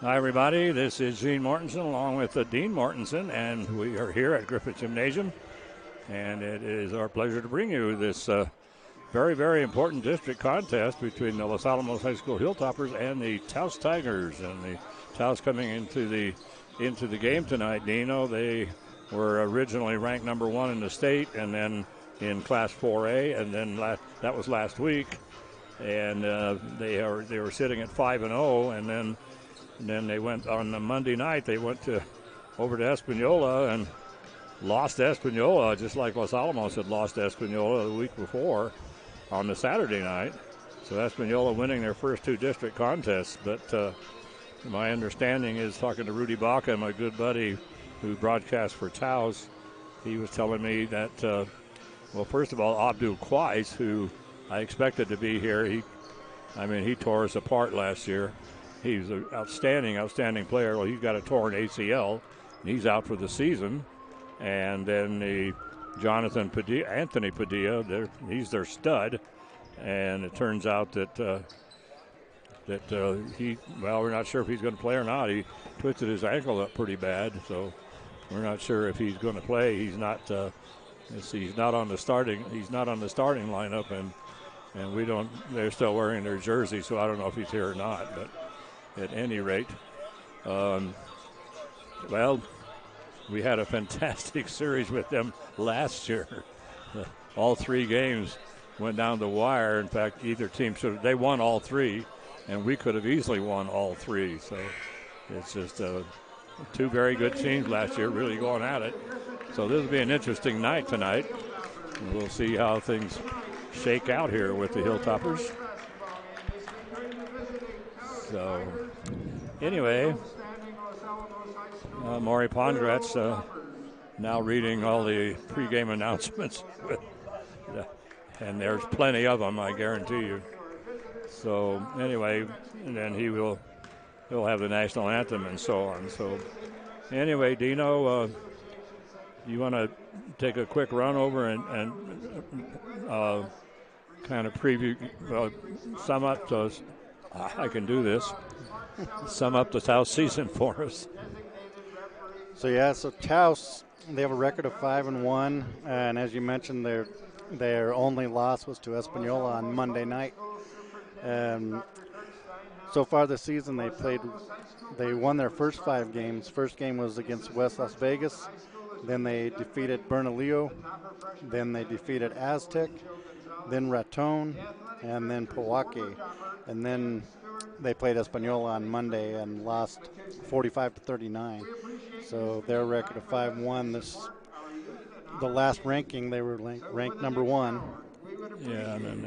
Hi, everybody. This is Gene Mortensen along with Dean Mortensen, and we are here at Griffith Gymnasium. And it is our pleasure to bring you this very, very important district contest between the Los Alamos High School Hilltoppers and the Taos Tigers. And the Taos coming into the game tonight, Dino. They were originally ranked number 1 in the state, and then in Class 4A, and then that was last week. And they were sitting at 5-0, and then they went on the Monday night. They went over to Espanola and lost Espanola, just like Los Alamos had lost Espanola the week before on the Saturday night. So Espanola winning their first 2 district contests. But my understanding is, talking to Rudy Baca, my good buddy who broadcasts for Taos, he was telling me that, well, first of all, Abdul Quais, who I expected to be here, he tore us apart last year. He's an outstanding player. Well, he's got a torn ACL, and he's out for the season. And then Anthony Padilla, he's their stud. And it turns out that we're not sure if he's going to play or not. He twisted his ankle up pretty bad, so we're not sure if he's going to play. He's not. He's not on the starting. He's not on the starting lineup, and we don't. They're still wearing their jersey, so I don't know if he's here or not. But at any rate, well, we had a fantastic series with them last year. All 3 games went down the wire. In fact, either team they won all 3, and we could have easily won all 3. So it's just 2 very good teams last year, really going at it. So this will be an interesting night tonight. We'll see how things shake out here with the Hilltoppers. So, anyway, Maury Pongratz now reading all the pregame announcements, and there's plenty of them, I guarantee you. So, anyway, and then he'll have the national anthem and so on. So, anyway, Dino, you want to take a quick run over and kind of preview, sum up those. I can do this. Sum up the Taos season for us. So Taos, they have a record of 5-1, and as you mentioned, their only loss was to Espanola on Monday night. So far this season, they won their first 5 games. First game was against West Las Vegas. Then they defeated Bernalillo. Then they defeated Aztec. Then Raton, and then Powake. And then they played Espanola on Monday and lost 45-39. So their record of 5-1. The last ranking, they were ranked number 1. Yeah, and then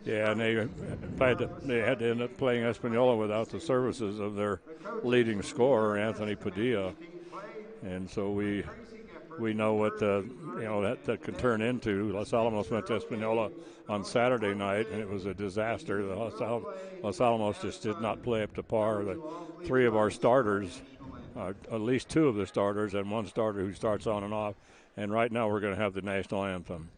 they had to end up playing Espanola without the services of their leading scorer, Anthony Padilla. And so we know what that could turn into. Los Alamos went to Espanola on Saturday night, and it was a disaster. Los Alamos just did not play up to par. The 3 of our starters, at least 2 of the starters, and 1 starter who starts on and off. And right now we're going to have the national anthem.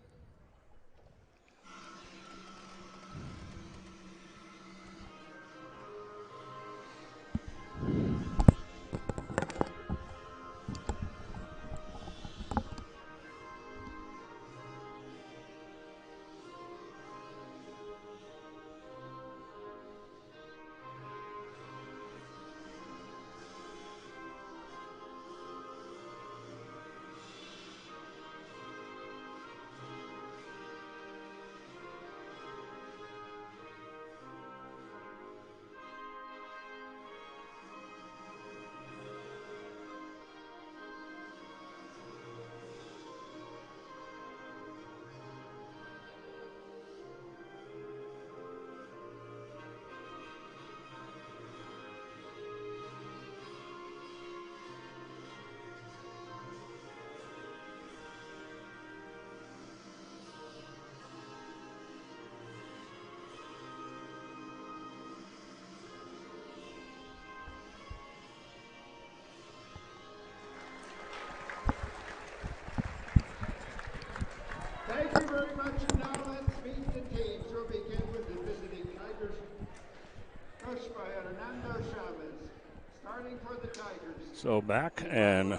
So back and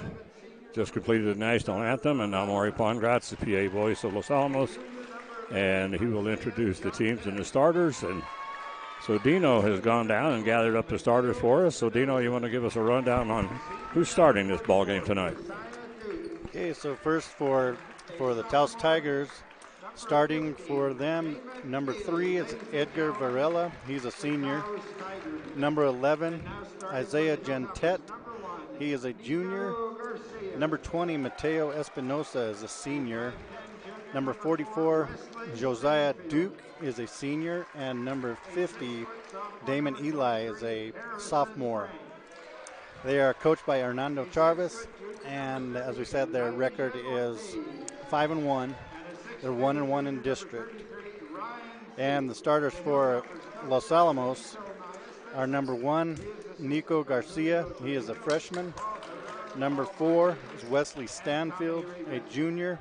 just completed the national anthem, and now Maury Pongratz, the PA voice of Los Alamos, and he will introduce the teams and the starters. And so Dino has gone down and gathered up the starters for us. So Dino, you want to give us a rundown on who's starting this ball game tonight? Okay, so first for the Taos Tigers, starting for them, number 3 is Edgar Varela. He's a senior. Number 11, Isaiah Gentet. He is a junior. Number 20, Mateo Espinosa is a senior. Number 44, Josiah Duke is a senior. And number 50, Damon Eli is a sophomore. They are coached by Hernando Charves, and as we said, their record is 5-1. They're 1-1 in district. And the starters for Los Alamos are number 1, Nico Garcia. He is a freshman. Number 4 is Wesley Stanfield, a junior.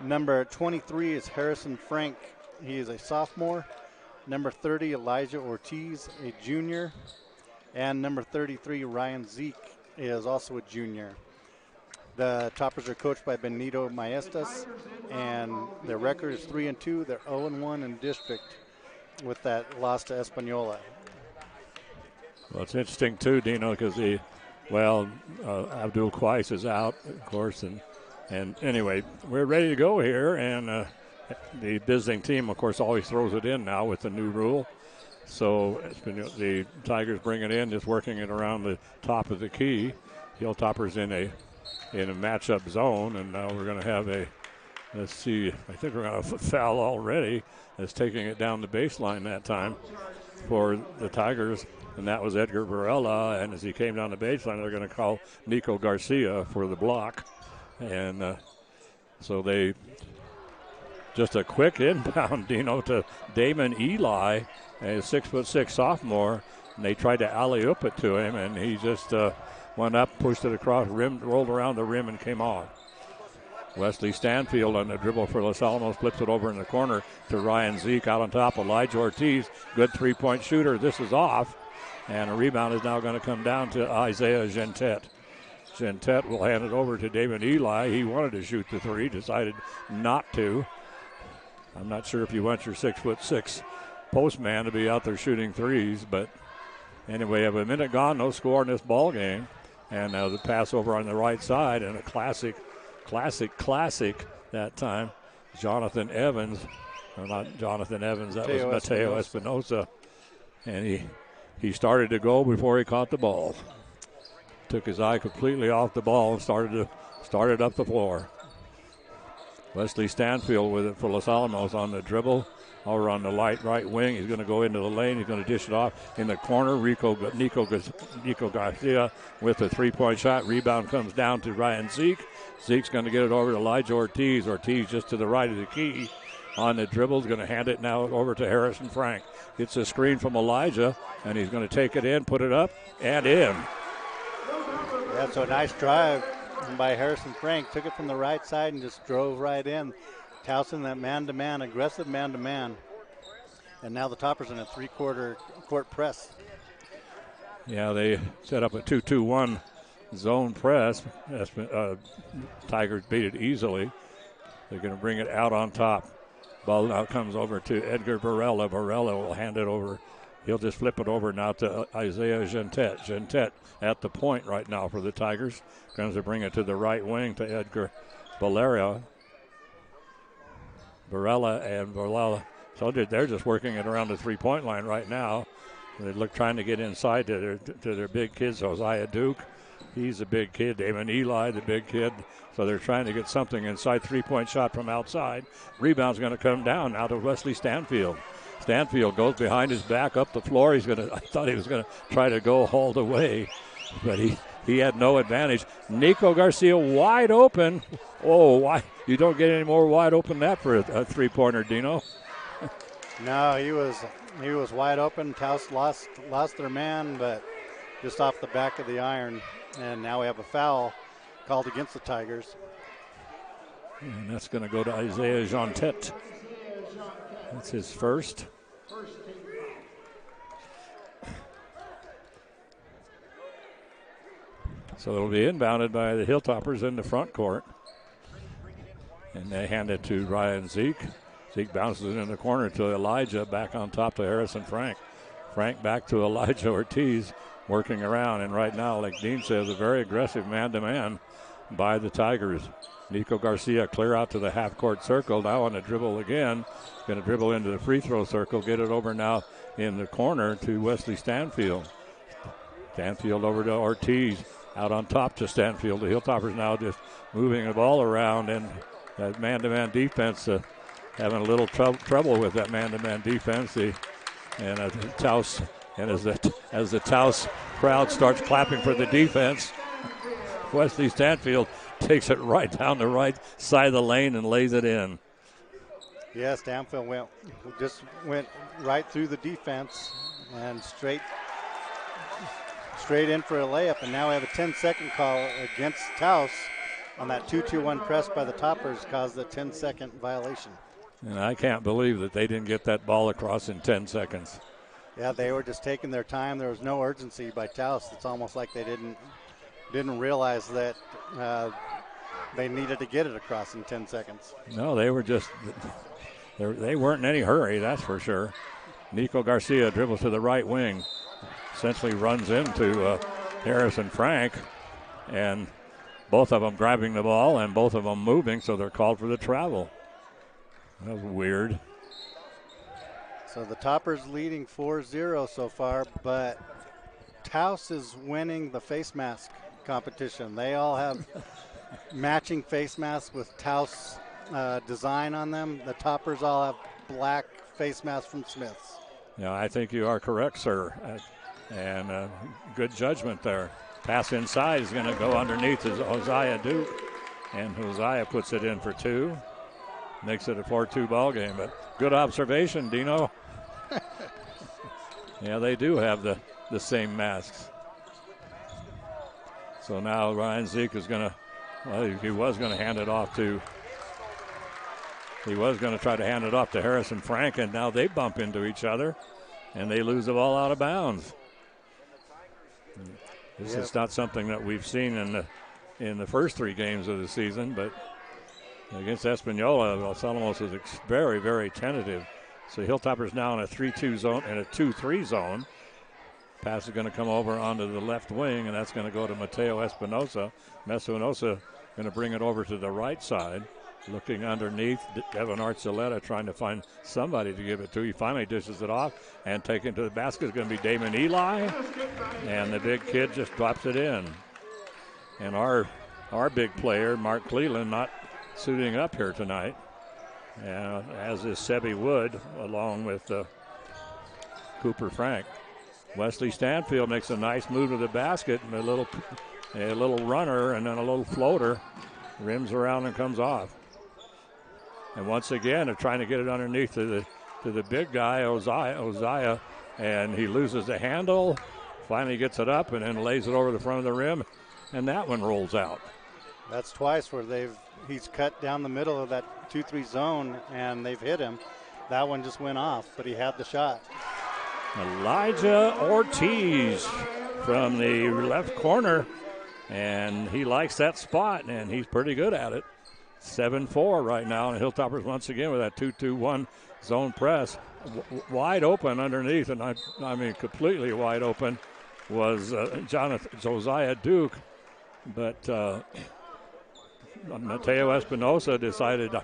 Number 23 is Harrison Frank. He is a sophomore. Number 30, Elijah Ortiz, a junior. And number 33, Ryan Zeke, is also a junior. The Toppers are coached by Benito Maestas, and their record is 3-2. They're 0-1 in district with that loss to Espanola. Well, it's interesting too, Dino, because Abdul Quais is out, of course, and anyway, we're ready to go here, and the visiting team, of course, always throws it in now with the new rule. So the Tigers bring it in, just working it around the top of the key. Hilltoppers in a matchup zone, and now we're going to have let's see, I think we're going to foul already. That's taking it down the baseline that time for the Tigers, and that was Edgar Varela. And as he came down the baseline, they're going to call Nico Garcia for the block. And so they just a quick inbound, Dino, to Damon Eli, a 6'6" sophomore, and they tried to alley-oop it to him, and he just went up, pushed it across, rolled around the rim, and came off. Wesley Stanfield on the dribble for Los Alamos flips it over in the corner to Ryan Zeke out on top. Elijah Ortiz, good three-point shooter. This is off, and a rebound is now going to come down to Isaiah Gentet. Gentet will hand it over to Damon Eli. He wanted to shoot the three, decided not to. I'm not sure if you want your 6'6" postman to be out there shooting threes, but anyway, have a minute gone, no score in this ball game, and the pass over on the right side, and a classic that time. Jonathan Evans, or not Jonathan Evans, that was Mateo Espinosa, and he started to go before he caught the ball. Took his eye completely off the ball and started up the floor. Wesley Stanfield with it for Los Alamos on the dribble. Over on the right wing. He's going to go into the lane. He's going to dish it off in the corner. Nico Garcia with a three-point shot. Rebound comes down to Ryan Zeke. Zeke's going to get it over to Elijah Ortiz. Ortiz just to the right of the key on the dribble. He's going to hand it now over to Harrison Frank. Gets a screen from Elijah, and he's going to take it in, put it up, and in. Yeah, so a nice drive by Harrison Frank. Took it from the right side and just drove right in. Towson that man-to-man, aggressive man-to-man. And now the Toppers in a three-quarter court press. Yeah, they set up a 2-2-1 zone press. Tigers beat it easily. They're going to bring it out on top. Ball now comes over to Edgar Varela. Varela will hand it over. He'll just flip it over now to Isaiah Gentet. Gentet at the point right now for the Tigers. Going to bring it to the right wing to Edgar Varela and Varela. So they're just working it around the three-point line right now. They're trying to get inside to their big kids. Josiah Duke, he's a big kid. Damon Eli, the big kid. So they're trying to get something inside. Three-point shot from outside. Rebound's going to come down now to Wesley Stanfield. Stanfield goes behind his back up the floor. I thought he was going to try to go all the way, but he had no advantage. Nico Garcia wide open. Oh, why? You don't get any more wide open than that for a three-pointer, Dino. No, he was wide open. Taos lost their man, but just off the back of the iron. And now we have a foul called against the Tigers. And that's going to go to Isaiah Gentet. That's his first. So it'll be inbounded by the Hilltoppers in the front court. And they hand it to Ryan Zeke. Zeke bounces it in the corner to Elijah, back on top to Harrison Frank. Frank back to Elijah Ortiz, working around. And right now, like Dean says, a very aggressive man-to-man by the Tigers. Nico Garcia clear out to the half-court circle. Now on a dribble again. Going to dribble into the free throw circle. Get it over now in the corner to Wesley Stanfield. Stanfield over to Ortiz. Out on top to Stanfield. The Hilltoppers now just moving the ball around, and that man-to-man defense having a little trouble with that man-to-man defense. Taos, and as the Taos crowd starts clapping for the defense, Wesley Stanfield takes it right down the right side of the lane and lays it in. Yeah, Stanfield went right through the defense and straight in for a layup, and now we have a 10-second call against Taos on that 2-2-1 press by the Toppers, caused a 10-second violation. And I can't believe that they didn't get that ball across in 10 seconds. Yeah, they were just taking their time. There was no urgency by Taos. It's almost like they didn't realize that they needed to get it across in 10 seconds. No, they weren't in any hurry, that's for sure. Nico Garcia dribbles to the right wing. Essentially runs into Harrison Frank, and both of them grabbing the ball and both of them moving, so they're called for the travel. That was weird. So the Toppers leading 4-0 so far, but Taos is winning the face mask competition. They all have matching face masks with Taos design on them. The Toppers all have black face masks from Smith's. Yeah, I think you are correct, sir. And good judgment there. Pass inside is going to go underneath Hosea Duke. And Hosea puts it in for two. Makes it a 4-2 ball game. But good observation, Dino. Yeah, they do have the same masks. So now Ryan Zeke is going to, he was going to hand it off to, he was going to try to hand it off to Harrison Frank, and now they bump into each other, and they lose the ball out of bounds. This is not something that we've seen in the first three games of the season, but against Espanola, Los Alamos was very, very tentative. So Hilltoppers now in a 3-2 zone and a 2-3 zone. Pass is going to come over onto the left wing, and that's going to go to Mateo Espinosa. Espinosa going to bring it over to the right side. Looking underneath, Devin Archuleta trying to find somebody to give it to. He finally dishes it off, and taken to the basket is going to be Damon Eli. And the big kid just drops it in. And our big player, Mark Cleland, not suiting up here tonight. As is Sebi Wood, along with Cooper Frank. Wesley Stanfield makes a nice move to the basket, and a little runner and then a little floater. Rims around and comes off. And once again, they're trying to get it underneath to the big guy, Ozaya, and he loses the handle. Finally gets it up and then lays it over the front of the rim, and that one rolls out. That's twice where he's cut down the middle of that 2-3 zone, and they've hit him. That one just went off, but he had the shot. Elijah Ortiz from the left corner, and he likes that spot, and he's pretty good at it. 7-4 right now, and Hilltoppers once again with that 2-2-1 zone press. Wide open underneath, and I mean completely wide open, was Josiah Duke. But Mateo Espinosa decided,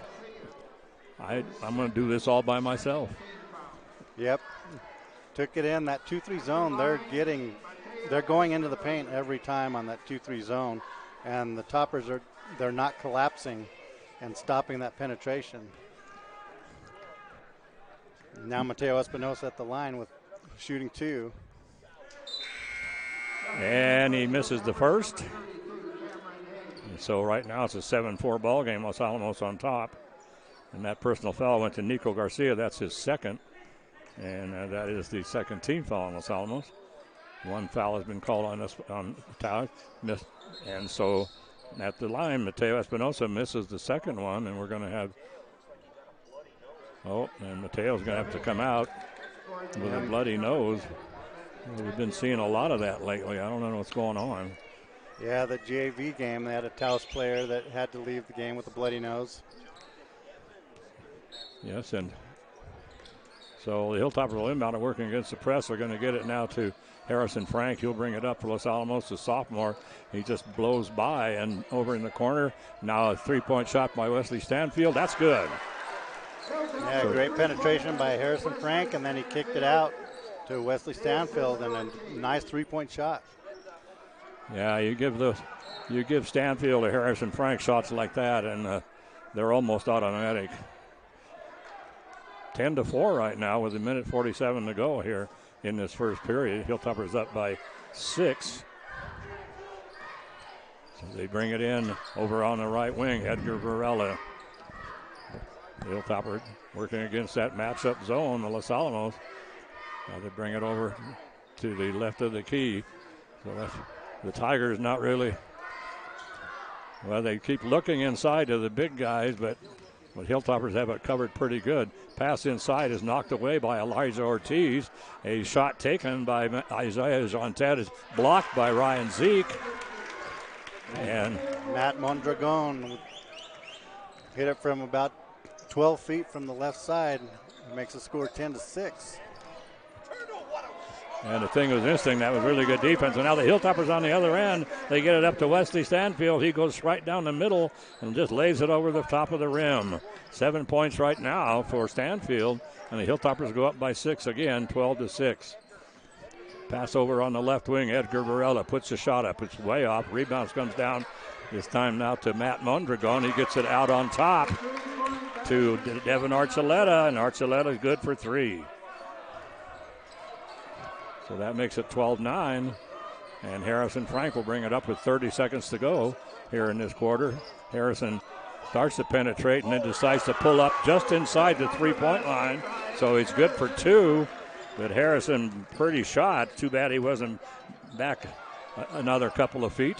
I'm going to do this all by myself. Yep. Took it in that 2-3 zone. They're going into the paint every time on that 2-3 zone, and the Toppers they're not collapsing and stopping that penetration. Now Mateo Espinosa at the line with shooting two. And he misses the first. And so right now it's a 7-4 ball game. Los Alamos on top. And that personal foul went to Nico Garcia. That's his second. And that is the second team foul on Los Alamos. One foul has been called on us on Taos. And so at the line, Mateo Espinosa misses the second one, and we're going to have, and Mateo's going to have to come out with a bloody nose. We've been seeing a lot of that lately. I don't know what's going on. Yeah, the JV game, they had a Taos player that had to leave the game with a bloody nose. Yes, and so the Hilltoppers will inbound it, working against the press. They're going to get it now to Harrison Frank. He'll bring it up for Los Alamos, the sophomore. He just blows by and over in the corner. Now a three-point shot by Wesley Stanfield. That's good. Yeah, great penetration by Harrison Frank, and then he kicked it out to Wesley Stanfield, and a nice three-point shot. Yeah, you give Stanfield or Harrison Frank shots like that, and they're almost automatic. 10-4 right now with a minute 47 to go here in this first period. Hilltoppers up by 6. So they bring it in over on the right wing. Edgar Varela. Hilltopper working against that matchup zone, the Los Alamos. Now they bring it over to the left of the key. So that's, the Tigers not really, well, they keep looking inside to the big guys, but Hilltoppers have it covered pretty good. Pass inside is knocked away by Elijah Ortiz. A shot taken by Isaiah Jontet is blocked by Ryan Zeke. And Matt Mondragon hit it from about 12 feet from the left side. It makes the score 10-6. And the thing was interesting, that was really good defense. And now the Hilltoppers on the other end, they get it up to Wesley Stanfield. He goes right down the middle and just lays it over the top of the rim. 7 points right now for Stanfield. And the Hilltoppers go up by 6 again, 12-6. Pass over on the left wing. Edgar Varela puts the shot up. It's way off. Rebounds comes down. This time now to Matt Mondragon. He gets it out on top to Devin Archuleta, and Archuleta is good for 3. So that makes it 12-9, and Harrison Frank will bring it up with 30 seconds to go here in this quarter. Harrison starts to penetrate and then decides to pull up just inside the three-point line, so he's good for 2. But Harrison, pretty shot. Too bad he wasn't back another couple of feet.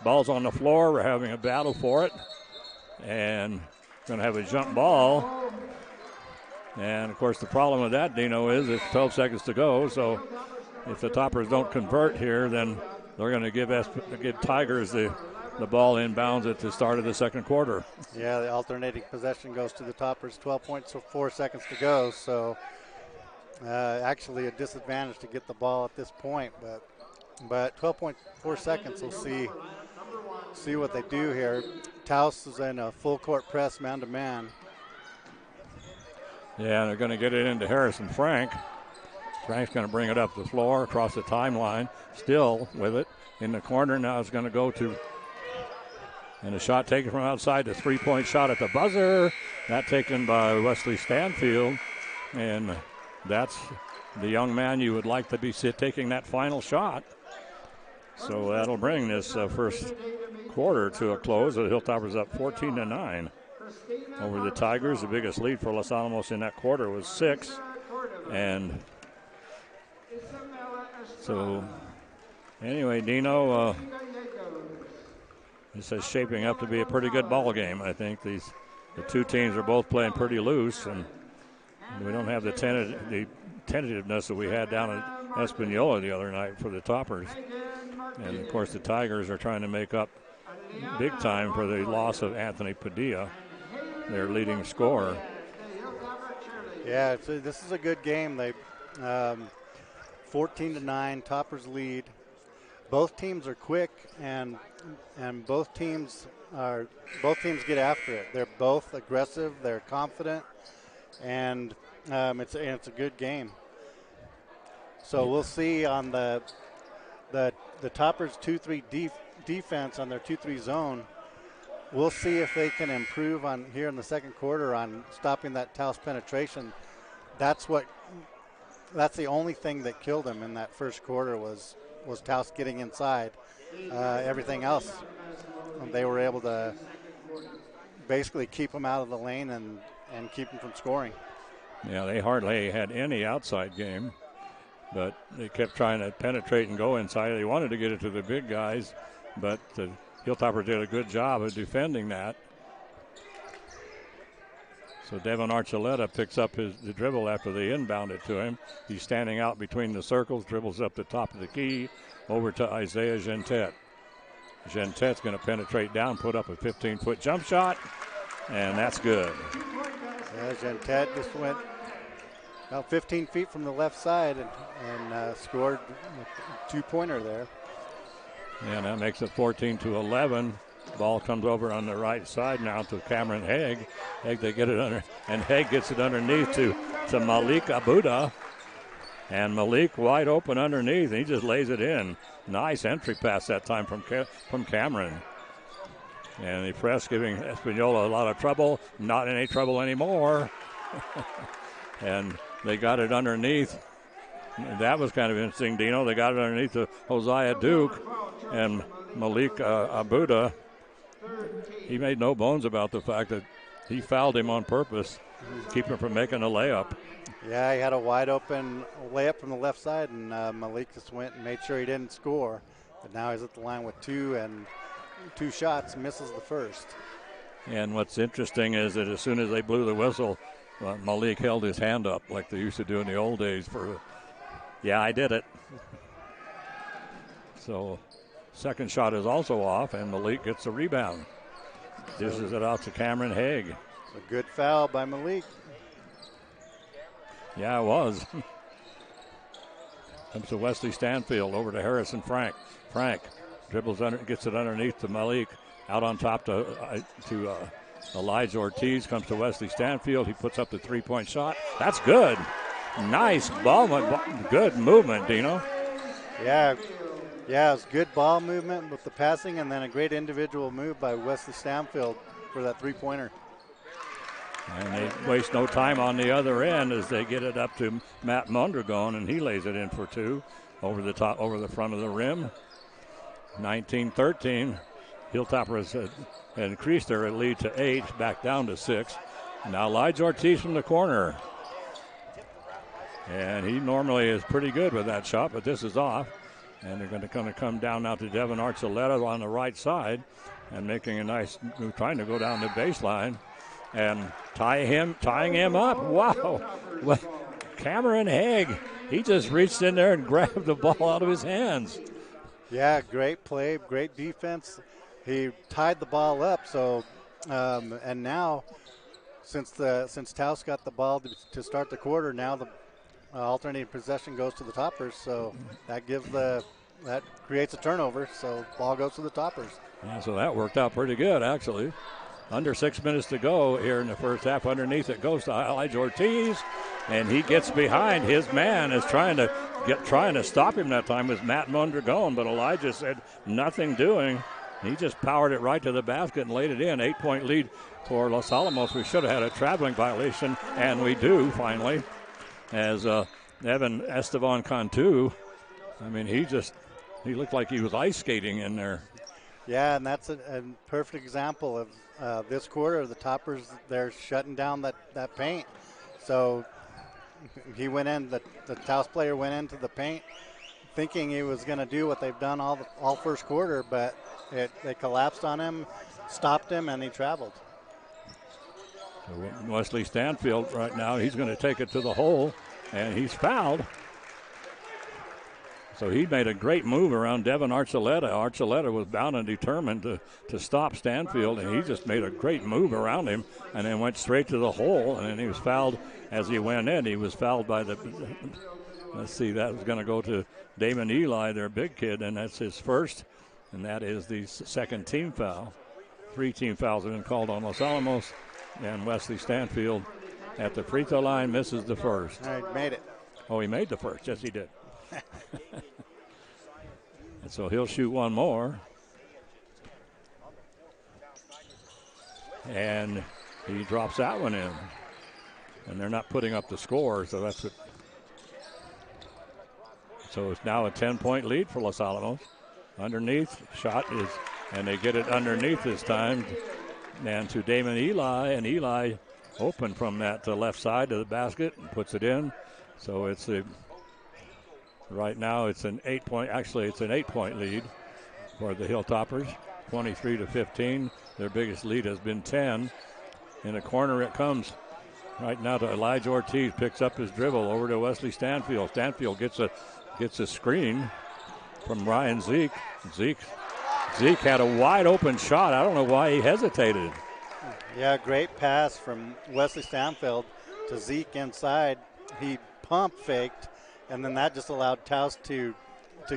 Ball's on the floor. We're having a battle for it, and going to have a jump ball. And, of course, the problem with that, Dino, is it's 12 seconds to go. So if the Toppers don't convert here, then they're going to give Tigers the ball inbounds at the start of the second quarter. Yeah, the alternating possession goes to the Toppers. 12 points, so 4 seconds to go. So actually a disadvantage to get the ball at this point. But 12.4 seconds, we'll see what they do here. Taos is in a full court press, man-to-man. Yeah, they're going to get it into Harrison Frank. Frank's going to bring it up the floor, across the timeline, still with it in the corner. Now it's going to go to, and a shot taken from outside, the three-point shot at the buzzer. That taken by Wesley Stanfield, and that's the young man you would like to be taking that final shot. So that'll bring this first quarter to a close. The Hilltoppers up 14-9. Over the Tigers. The biggest lead for Los Alamos in that quarter was 6. And so, anyway, Dino, this is shaping up to be a pretty good ball game. I think the two teams are both playing pretty loose, and we don't have the tentativeness that we had down at Espanola the other night for the Toppers. And, of course, the Tigers are trying to make up big time for the loss of Anthony Padilla, their leading scorer. Yeah, this is a good game. They 14-9, Toppers lead. Both teams are quick, and both teams get after it. They're both aggressive. They're confident, and it's a good game. So we'll see on the Toppers 2-3 defense on their 2-3 zone. We'll see if they can improve on here in the second quarter on stopping that Taos penetration. That's the only thing that killed them in that first quarter was Taos getting inside. Everything else, they were able to basically keep them out of the lane and keep them from scoring. Yeah, they hardly had any outside game, but they kept trying to penetrate and go inside. They wanted to get it to the big guys, but the Hilltoppers did a good job of defending that. So Devin Archuleta picks up the dribble after they inbound it to him. He's standing out between the circles, dribbles up the top of the key, over to Isaiah Gentet. Gentet's going to penetrate down, put up a 15-foot jump shot, and that's good. Yeah, Gentet just went about 15 feet from the left side and scored a 2-pointer there. And that makes it 14-11. Ball comes over on the right side now to Cameron Haig. They get it under, and Haig gets it underneath to Malik Abuda. And Malik wide open underneath. He just lays it in. Nice entry pass that time from Cameron. And the press giving Espanola a lot of trouble. Not any trouble anymore. And they got it underneath. That was kind of interesting, Dino. They got it underneath to Hosea Duke. And Malik Abuda, he made no bones about the fact that he fouled him on purpose, keep him from making a layup. Yeah, he had a wide open layup from the left side, and Malik just went and made sure he didn't score. But now he's at the line with two shots, misses the first. And what's interesting is that as soon as they blew the whistle, Malik held his hand up like they used to do in the old days yeah, I did it. So second shot is also off, and Malik gets the rebound. Dishes it out to Cameron Haig. A good foul by Malik. Yeah, it was. Comes to Wesley Stanfield, over to Harrison Frank. Frank dribbles under, gets it underneath to Malik. Out on top to Elijah Ortiz. Comes to Wesley Stanfield. He puts up the three-point shot. That's good. Nice ball. Good movement, Dino. Yeah, it was good ball movement with the passing, and then a great individual move by Wesley Stanfield for that three-pointer. And they waste no time on the other end as they get it up to Matt Mondragon, and he lays it in for two over the front of the rim. 19-13. Hilltoppers had increased their lead to 8, back down to 6. Now Elijah Ortiz from the corner. And he normally is pretty good with that shot, but this is off. And they're going to come down now to Devin Archuleta on the right side and making a nice move, trying to go down the baseline and tying him up. Wow. Well, Cameron Haig, he just reached in there and grabbed the ball out of his hands. Yeah, great play, great defense. He tied the ball up, so and now since Taos got the ball to start the quarter, now the alternating possession goes to the Toppers, so that creates a turnover, so ball goes to the Toppers. Yeah, so that worked out pretty good, actually. Under 6 minutes to go here in the first half. Underneath it goes to Elijah Ortiz, and he gets behind. His man is trying to stop him that time was Matt Mondragon, but Elijah said nothing doing. He just powered it right to the basket and laid it in. 8-point lead for Los Alamos. We should have had a traveling violation, and we do finally. As Evan Esteban Cantu, I mean, he looked like he was ice skating in there. Yeah, and that's a perfect example of this quarter. The Toppers, they're shutting down that paint. So he went in, the Taos player went into the paint thinking he was going to do what they've done all first quarter, but they collapsed on him, stopped him, and he traveled. So Wesley Stanfield right now, he's going to take it to the hole, and he's fouled. So he made a great move around Devin Archuleta. Archuleta was bound and determined to stop Stanfield, and he just made a great move around him and then went straight to the hole, and then he was fouled as he went in. He was fouled by let's see, that was going to go to Damon Eli, their big kid, and that's his first, and that is the second team foul. 3 team fouls have been called on Los Alamos, and Wesley Stanfield at the free throw line misses the first. He made it. Oh, he made the first. Yes, he did. And so he'll shoot one more. And he drops that one in. And they're not putting up the score, so that's it. So it's now a 10-point lead for Los Alamos. Underneath, shot is, and they get it underneath this time. And to Damon Eli, and Eli open from that left side of the basket and puts it in. So it's right now it's an 8-point lead for the Hilltoppers, 23-15. Their biggest lead has been 10. In the corner it comes right now to Elijah Ortiz, picks up his dribble over to Wesley Stanfield. Stanfield gets a screen from Ryan Zeke. Zeke Zeke had a wide open shot. I don't know why he hesitated. Yeah, great pass from Wesley Stanfield to Zeke inside. He pump faked, and then that just allowed Taos to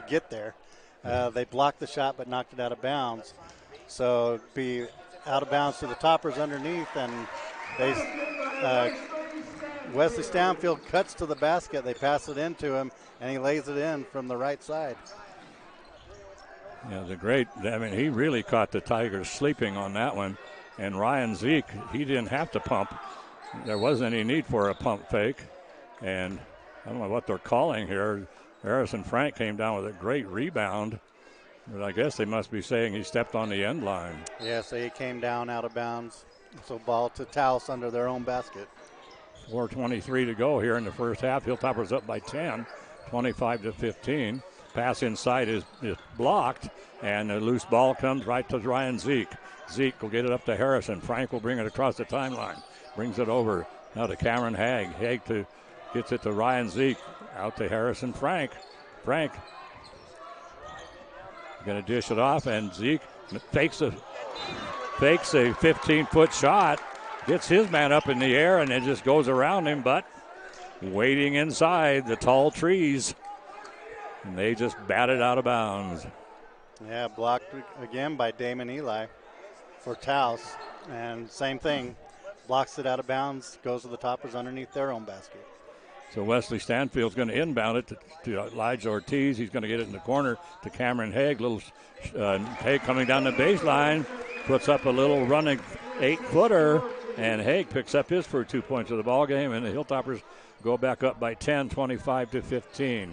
get there. They blocked the shot but knocked it out of bounds. So be out of bounds to the Toppers underneath, and Wesley Stanfield cuts to the basket. They pass it into him, and he lays it in from the right side. Yeah, he really caught the Tigers sleeping on that one. And Ryan Zeke, he didn't have to pump. There wasn't any need for a pump fake. And I don't know what they're calling here. Harrison Frank came down with a great rebound. But I guess they must be saying he stepped on the end line. Yeah, so he came down out of bounds. So ball to Taos under their own basket. 4:23 to go here in the first half. Hilltoppers up by 10, 25-15. Pass inside is blocked, and the loose ball comes right to Ryan Zeke. Zeke will get it up to Harrison. Frank will bring it across the timeline. Brings it over now to Cameron Haig. Haig gets it to Ryan Zeke. Out to Harrison Frank. Frank going to dish it off, and Zeke fakes a 15-foot shot. Gets his man up in the air, and it just goes around him, but waiting inside the tall trees. And they just batted out of bounds. Yeah, blocked again by Damon Eli for Taos. And same thing, blocks it out of bounds, goes to the Toppers underneath their own basket. So Wesley Stanfield's going to inbound it to Elijah Ortiz. He's going to get it in the corner to Cameron Haig. Haig coming down the baseline, puts up a little running 8-footer, and Haig picks up his first 2 points of the ball game, and the Hilltoppers go back up by 10, 25-15.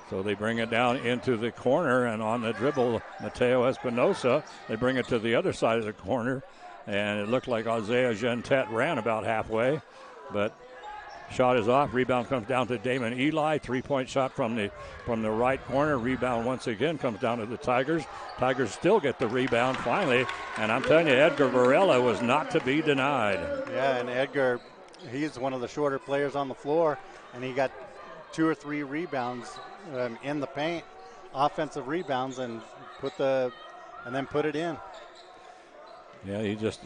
So they bring it down into the corner, and on the dribble, Mateo Espinosa, they bring it to the other side of the corner, and it looked like Isaiah Gentet ran about halfway, but shot is off. Rebound comes down to Damon Eli. 3-point shot from the right corner. Rebound once again comes down to the Tigers. Tigers still get the rebound finally, and I'm telling you, Edgar Varela was not to be denied. Yeah, and Edgar, he's one of the shorter players on the floor, and he got 2 or 3 rebounds in the paint, offensive rebounds, and then put it in. Yeah, he just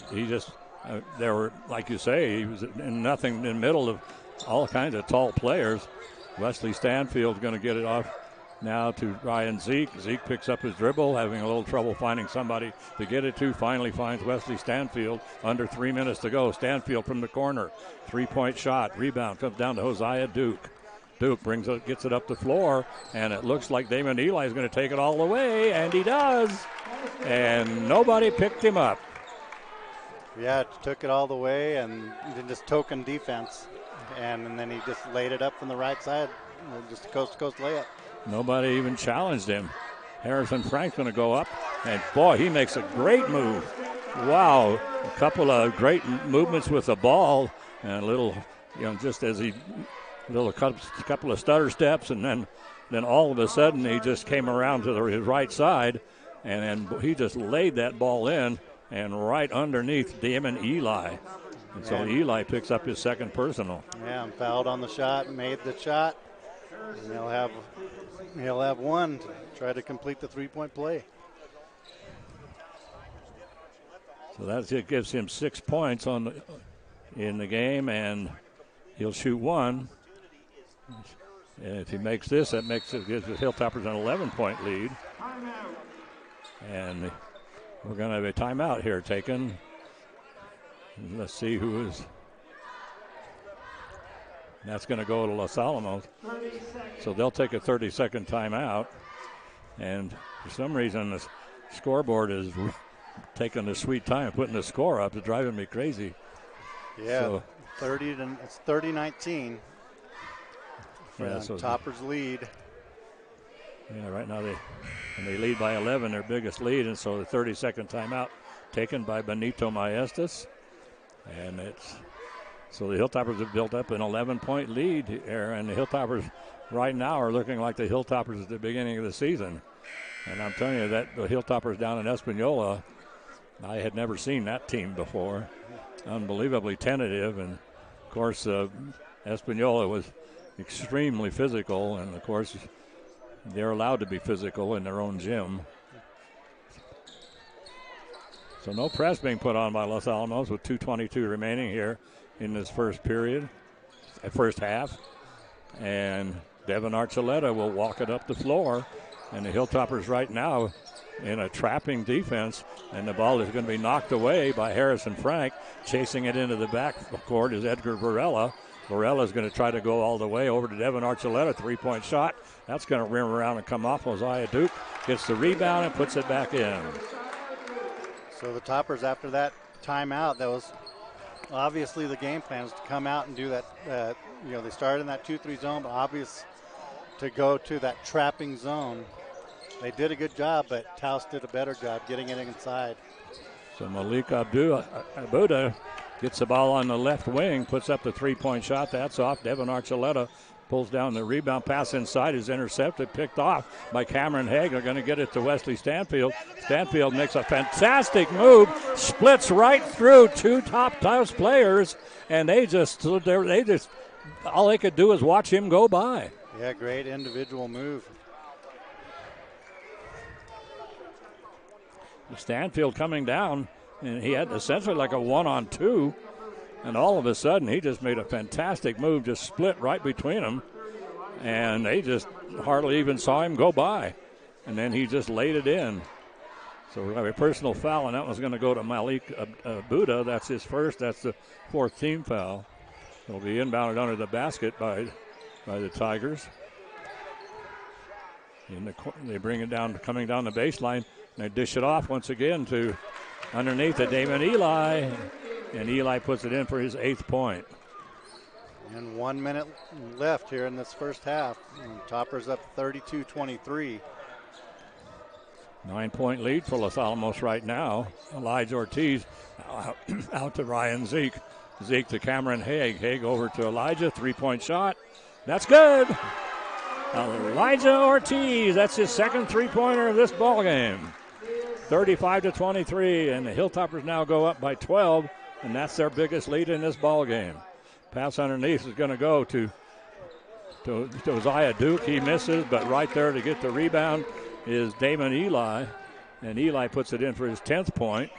there were, like you say, he was in the middle of all kinds of tall players. Wesley Stanfield's going to get it off now to Ryan Zeke. Zeke picks up his dribble, having a little trouble finding somebody to get it to. Finally finds Wesley Stanfield. Under 3 minutes to go. Stanfield from the corner. 3-point shot. Rebound comes down to Hosea Duke. Duke gets it up the floor, and it looks like Damon Eli is going to take it all the way, and he does. And nobody picked him up. Yeah, took it all the way, and then just token defense. And then he just laid it up from the right side, just a coast-to-coast layup. Nobody even challenged him. Harrison Frank's going to go up, and boy, he makes a great move. Wow, a couple of great movements with the ball, and a little, just as he, couple of stutter steps, and then all of a sudden he just came around to his right side, and he just laid that ball in, and right underneath Damon Eli. And so Eli picks up his second personal. Yeah, and fouled on the shot, made the shot. And he'll have one to try to complete the 3-point play. So it gives him 6 points in the game, and he'll shoot one. And if he makes this, gives the Hilltoppers an 11-point lead. And we're going to have a timeout here taken. Let's see who is. That's going to go to Los Alamos. So they'll take a 30-second timeout. And for some reason, the scoreboard is taking the sweet time putting the score up. It's driving me crazy. Yeah, so, it's 30-19. Yeah, so Toppers lead. Yeah, right now they lead by 11, their biggest lead, and so the 30-second timeout taken by Benito Maestas. And so the Hilltoppers have built up an 11-point lead here, and the Hilltoppers right now are looking like the Hilltoppers at the beginning of the season. And I'm telling you that the Hilltoppers down in Espanola, I had never seen that team before. Unbelievably tentative, and of course Espanola was extremely physical, and of course They're allowed to be physical in their own gym. So no press being put on by Los Alamos with 2:22 remaining here in this first period, first half. And Devin Archuleta will walk it up the floor. And the Hilltoppers right now in a trapping defense. And the ball is going to be knocked away by Harrison Frank. Chasing it into the backcourt is Edgar Varela. Varela is going to try to go all the way over to Devin Archuleta. Three-point shot. That's going to rim around and come off. Josiah Duke gets the rebound and puts it back in. So the Toppers, after that timeout, that was obviously the game plan is to come out and do that. They started in that 2-3 zone, but obvious to go to that trapping zone. They did a good job, but Taos did a better job getting it inside. So Malik Abuda gets the ball on the left wing, puts up the three-point shot. That's off. Devin Archuleta pulls down the rebound. Pass inside is intercepted, picked off by Cameron Haig. They're going to get it to Wesley Stanfield. Stanfield makes a fantastic move, splits right through two top Taos players, and they just all they could do is watch him go by. Yeah, great individual move. Stanfield coming down, and he had essentially like a 1-on-2, and all of a sudden he just made a fantastic move, just split right between them, and they just hardly even saw him go by, and then he just laid it in. So we have a personal foul, and that was going to go to Malik Abuda. That's his first. That's the fourth team foul. It'll be inbounded under the basket by the Tigers. They bring it down, coming down the baseline. They dish it off once again to underneath to Damon Eli, and Eli puts it in for his 8th point. And 1 minute left here in this first half. And Toppers up 32-23. 9-point lead for Los Alamos right now. Elijah Ortiz out to Ryan Zeke. Zeke to Cameron Haig. Haig over to Elijah. 3-point shot. That's good. Elijah Ortiz. That's his second three-pointer of this ball game. 35-23, and the Hilltoppers now go up by 12, and that's their biggest lead in this ball game. Pass underneath is going to go to Josiah Duke. He misses, but right there to get the rebound is Damon Eli, and Eli puts it in for his 10th point.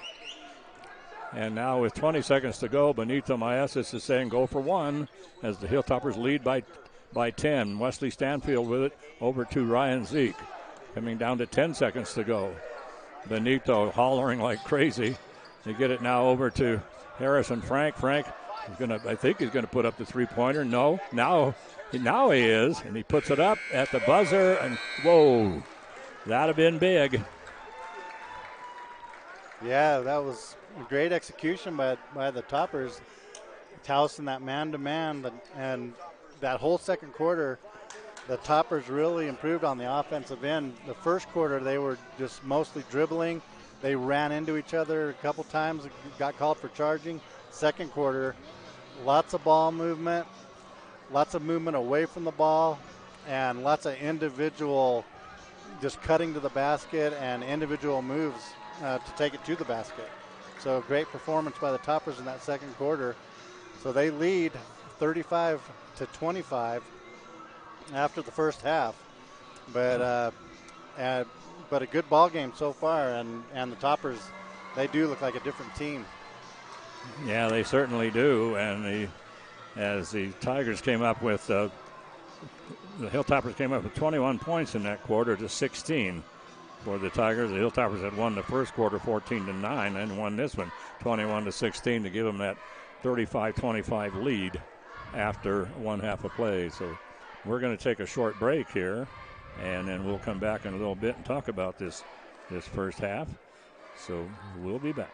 And now with 20 seconds to go, Benito Maesis is saying go for one as the Hilltoppers lead by 10. Wesley Stanfield with it over to Ryan Zeke. Coming down to 10 seconds to go. Benito hollering like crazy. They get it now over to Harrison Frank. Frank is I think he's going to put up the three-pointer. No, now he is, and he puts it up at the buzzer, and whoa, that'd have been big. Yeah, that was a great execution by the Toppers. Taos in that man-to-man, and that whole second quarter, the Toppers really improved on the offensive end. The first quarter, they were just mostly dribbling. They ran into each other a couple times, got called for charging. Second quarter, lots of ball movement, lots of movement away from the ball, and lots of individual just cutting to the basket and individual moves to take it to the basket. So great performance by the Toppers in that second quarter. So they lead 35-25 after the first half, but a good ball game so far, and the Toppers, they do look like a different team. Yeah, they certainly do, and as the Tigers came up with the Hilltoppers came up with 21 points in that quarter to 16 for the Tigers. The Hilltoppers had won the first quarter 14-9 and won this one 21-16 to give them that 35-25 lead after one half of play. So we're going to take a short break here, and then we'll come back in a little bit and talk about this first half. So we'll be back.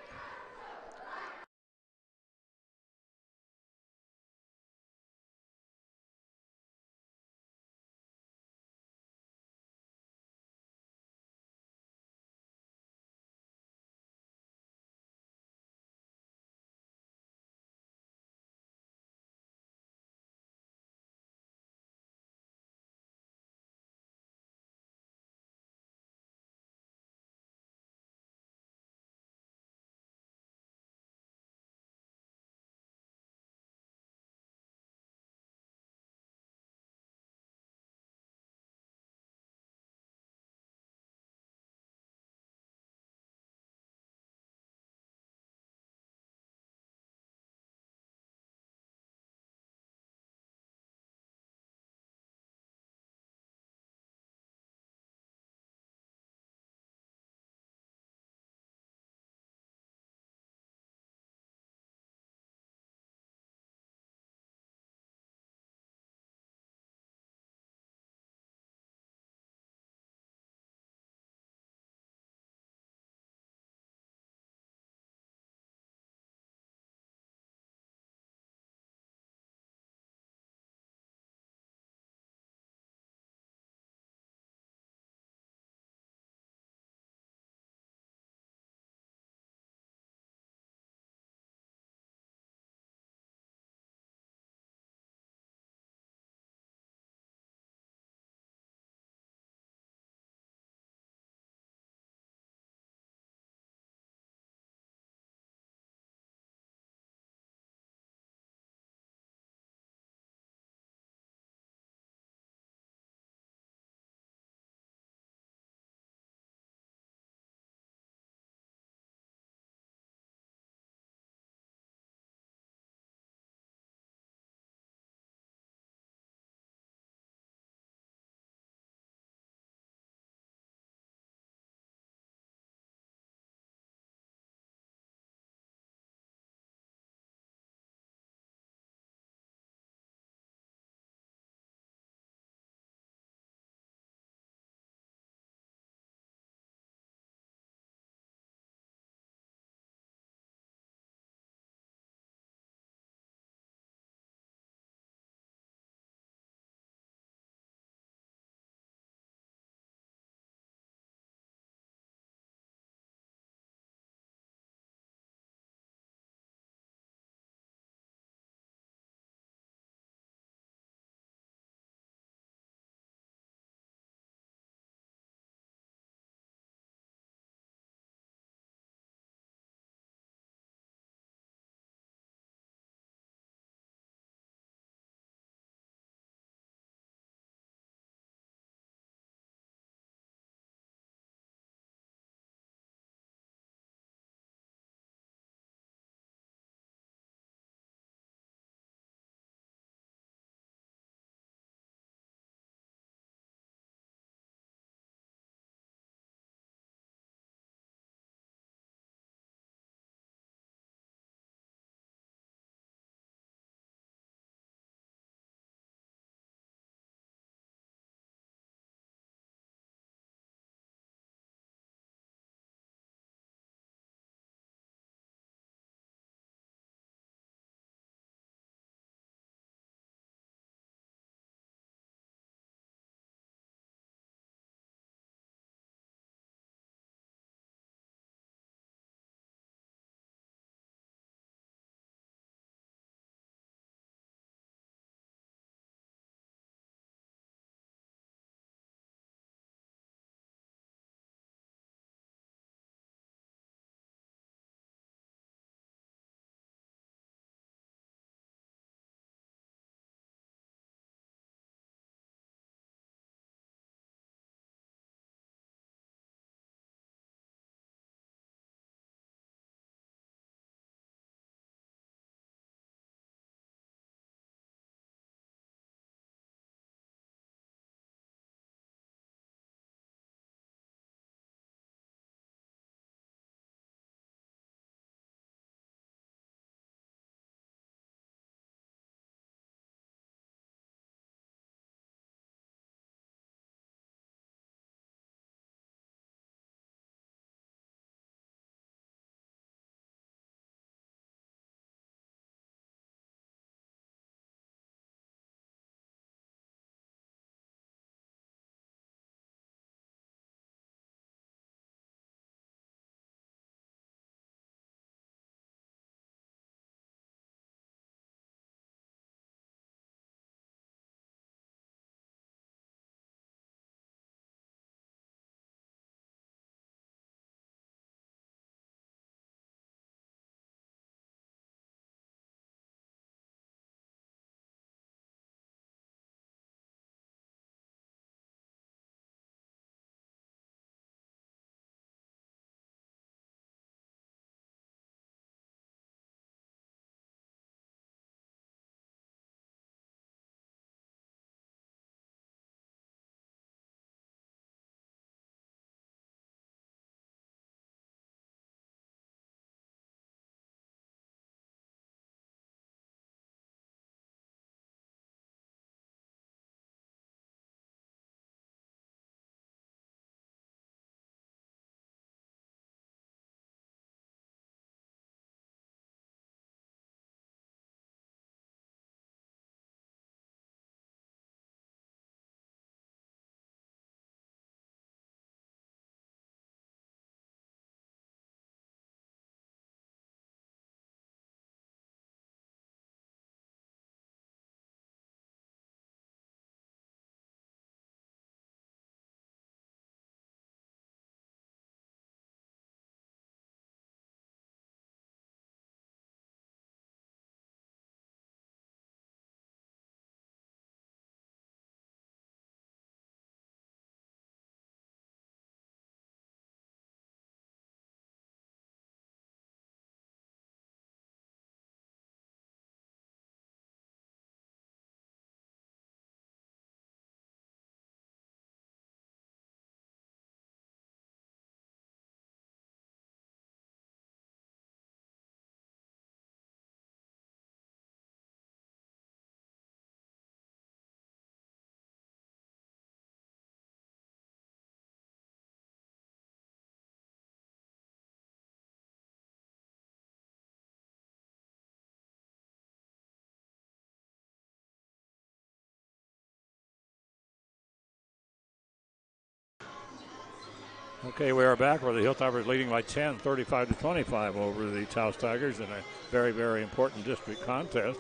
Okay, we are back where the Hilltoppers leading by 10, 35-25 over the Taos Tigers in a very, very important district contest.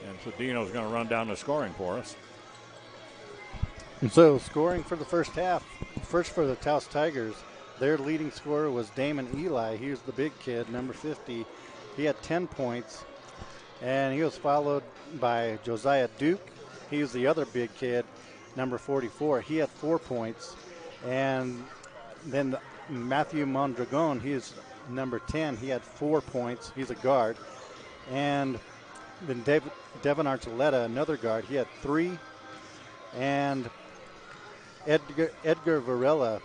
And so Dino's going to run down the scoring for us. And so scoring for the first half, first for the Taos Tigers, their leading scorer was Damon Eli. He was the big kid, number 50. He had 10 points, and he was followed by Josiah Duke. He was the other big kid, number 44. He had 4 points. And then Matthew Mondragon, he's number 10. He had 4 points. He's a guard. And then Devin Archuleta, another guard, he had 3. And Edgar Varela,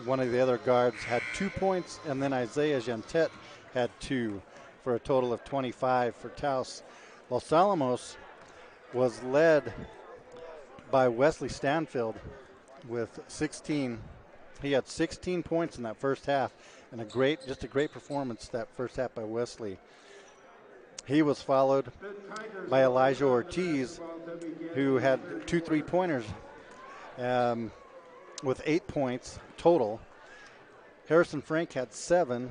one of the other guards, had 2 points. And then Isaiah Jantet had 2 for a total of 25 for Taos. Los Alamos was led by Wesley Stanfield with 16. He had 16 points in that first half, and just a great performance that first half by Wesley. He was followed by Elijah Ortiz, who had 2 3-pointers with 8 points total. Harrison Frank had 7,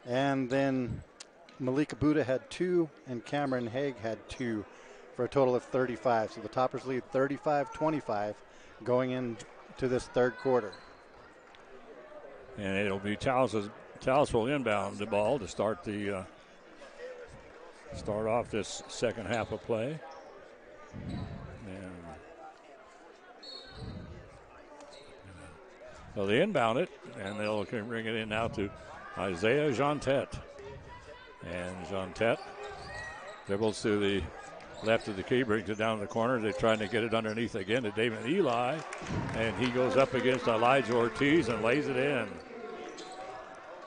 and then Malika Buddha had 2, and Cameron Haig had 2 for a total of 35. So the Toppers lead 35-25 going into this third quarter. And it'll be Taos will inbound the ball to start off this second half of play. And so they inbound it, and they'll bring it in now to Isaiah Jantet. And Jantet dribbles to the left of the key, brings it down the corner. They're trying to get it underneath again to David Eli, and he goes up against Elijah Ortiz and lays it in.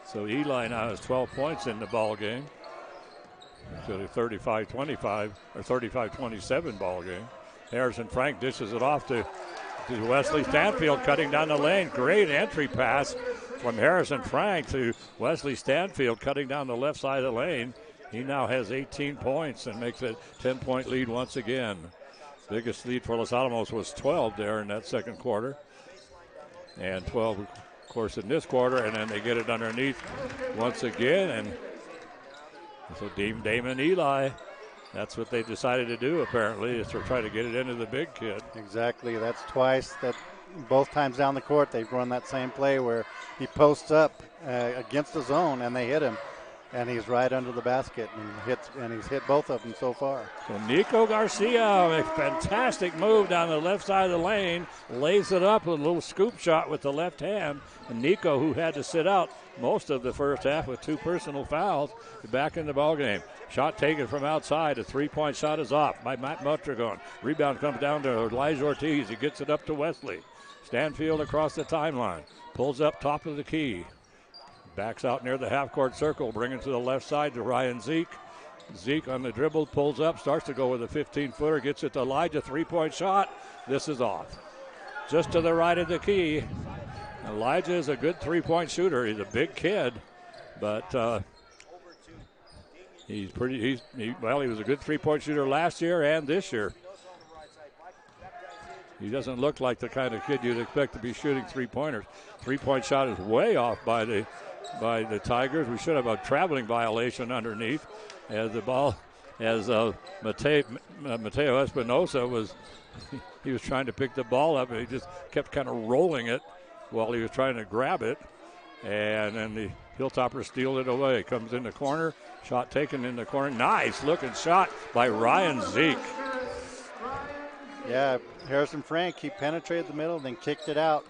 So Eli now has 12 points in the ball game. So the 35-25 or 35-27 ball game. Harrison Frank dishes it off to Wesley Stanfield, cutting down the lane. Great entry pass from Harrison Frank to Wesley Stanfield, cutting down the left side of the lane. He now has 18 points and makes a 10-point lead once again. Biggest lead for Los Alamos was 12 there in that second quarter. And 12, of course, in this quarter. And then they get it underneath once again. And so Damon Eli, that's what they decided to do, apparently, is to try to get it into the big kid. Exactly. That's twice. That both times down the court they've run that same play where he posts up against the zone and they hit him. And he's right under the basket and he's hit both of them so far. So Nico Garcia, a fantastic move down the left side of the lane, lays it up with a little scoop shot with the left hand. And Nico, who had to sit out most of the first half with 2 personal fouls, back in the ballgame. Shot taken from outside. A 3-point shot is off by Matt Mondragon. Rebound comes down to Elijah Ortiz. He gets it up to Wesley. Stanfield across the timeline. Pulls up top of the key. Backs out near the half-court circle, bringing to the left side to Ryan Zeke. Zeke on the dribble, pulls up, starts to go with a 15-footer, gets it to Elijah, 3-point shot. This is off. Just to the right of the key. Elijah is a good 3-point shooter. He's a big kid, but he was a good 3-point shooter last year and this year. He doesn't look like the kind of kid you'd expect to be shooting 3-pointers. 3-point shot is way off by the Tigers. We should have a traveling violation underneath as the ball, as Mateo Espinosa was trying to pick the ball up, and he just kept kind of rolling it while he was trying to grab it. And then the Hilltoppers steal it away. Comes in the corner, shot taken in the corner. Nice looking shot by Ryan Zeke. Yeah, Harrison Frank, he penetrated the middle, then kicked it out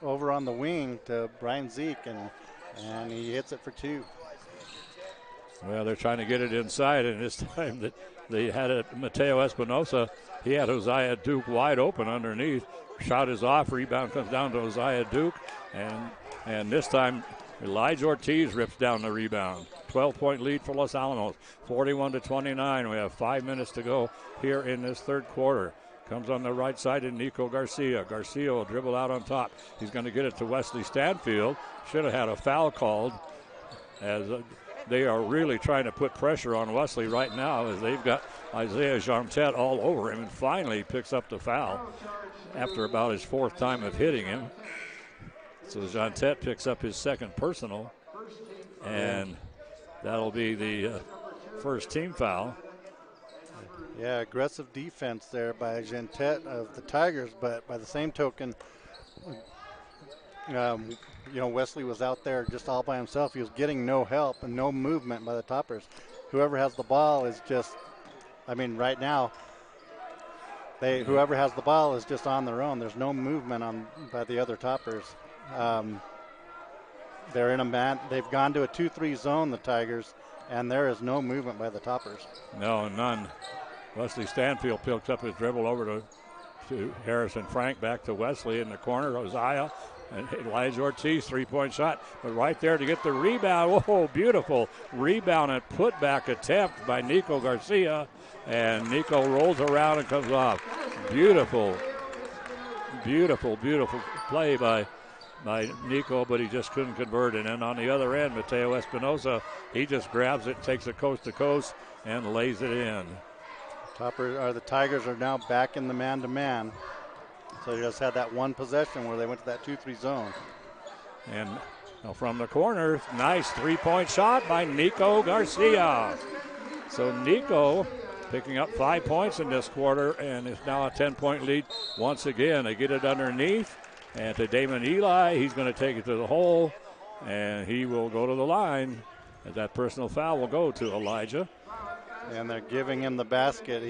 over on the wing to Brian Zeke, and he hits it for 2. Well, they're trying to get it inside, and this time that they had it, Mateo Espinosa, he had Josiah Duke wide open underneath. Shot is off, rebound comes down to Josiah Duke, and this time Elijah Ortiz rips down the rebound. 12-point lead for Los Alamos, 41-29. We have 5 minutes to go here in this third quarter. Comes on the right side to Nico Garcia. Garcia will dribble out on top. He's going to get it to Wesley Stanfield. Should have had a foul called, as they are really trying to put pressure on Wesley right now, as they've got Isaiah Jantet all over him, and finally picks up the foul after about his 4th time of hitting him. So Jontet picks up his second personal, and that'll be the first team foul. Yeah, aggressive defense there by Jontet of the Tigers, but by the same token, Wesley was out there just all by himself. He was getting no help and no movement by the Toppers. Whoever has the ball is just, right now, whoever has the ball is just on their own. There's no movement by the other Toppers. They're in a man. They've gone to a 2-3 zone, the Tigers, and there is no movement by the Toppers. No, none. Wesley Stanfield picks up his dribble over to Harrison Frank, back to Wesley in the corner. Josiah and Elijah Ortiz, three-point shot. But right there to get the rebound. Whoa, beautiful rebound and putback attempt by Nico Garcia. And Nico rolls around and comes off. Beautiful, beautiful, beautiful play by Nico, but he just couldn't convert it. And on the other end, Mateo Espinosa, he just grabs it, takes it coast to coast, and lays it in. The Tigers are now back in the man-to-man. So they just had that one possession where they went to that 2-3 zone. And from the corner, nice three-point shot by Nico Garcia. So Nico picking up 5 points in this quarter, and it's now a 10-point lead once again. They get it underneath, and to Damon Eli, he's going to take it to the hole, and he will go to the line. And that personal foul will go to Elijah. And they're giving him the basket.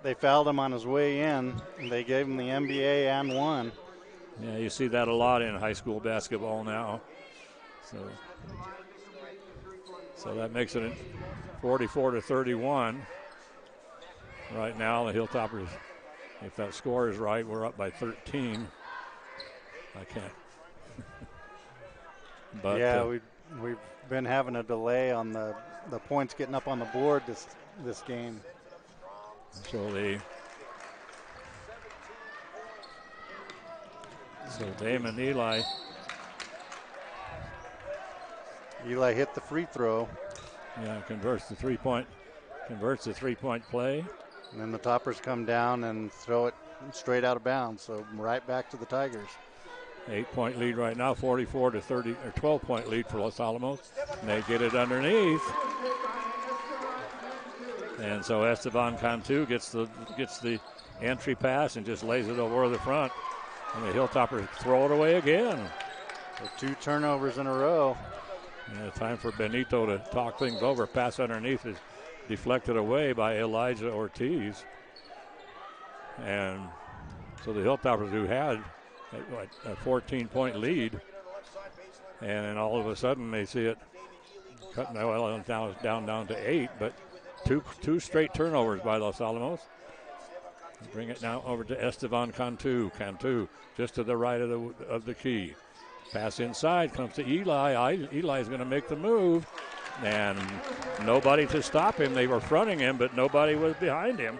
They fouled him on his way in. They gave him the NBA and one. Yeah, you see that a lot in high school basketball now. So that makes it 44-31. Right now, the Hilltoppers, if that score is right, we're up by 13. I can't. But yeah, we've been having the points getting up on the board this game. So Damon Eli hit the free throw. Yeah, converts the three-point play. And then the Toppers come down and throw it straight out of bounds. So right back to the Tigers. 8-point lead right now, 44-30, or 12-point lead for Los Alamos. And they get it underneath. And so Esteban Cantu gets the entry pass and just lays it over the front. And the Hilltoppers throw it away again. So 2 turnovers in a row. Yeah, time for Benito to talk things over. Pass underneath is deflected away by Elijah Ortiz. And so the Hilltoppers, who had a 14-point lead, and then all of a sudden they see it cutting down to 8, but two straight turnovers by Los Alamos. Bring it now over to Esteban Cantu. Cantu just to the right of the key. Pass inside, comes to Eli. Eli's going to make the move, and nobody to stop him. They were fronting him, but nobody was behind him.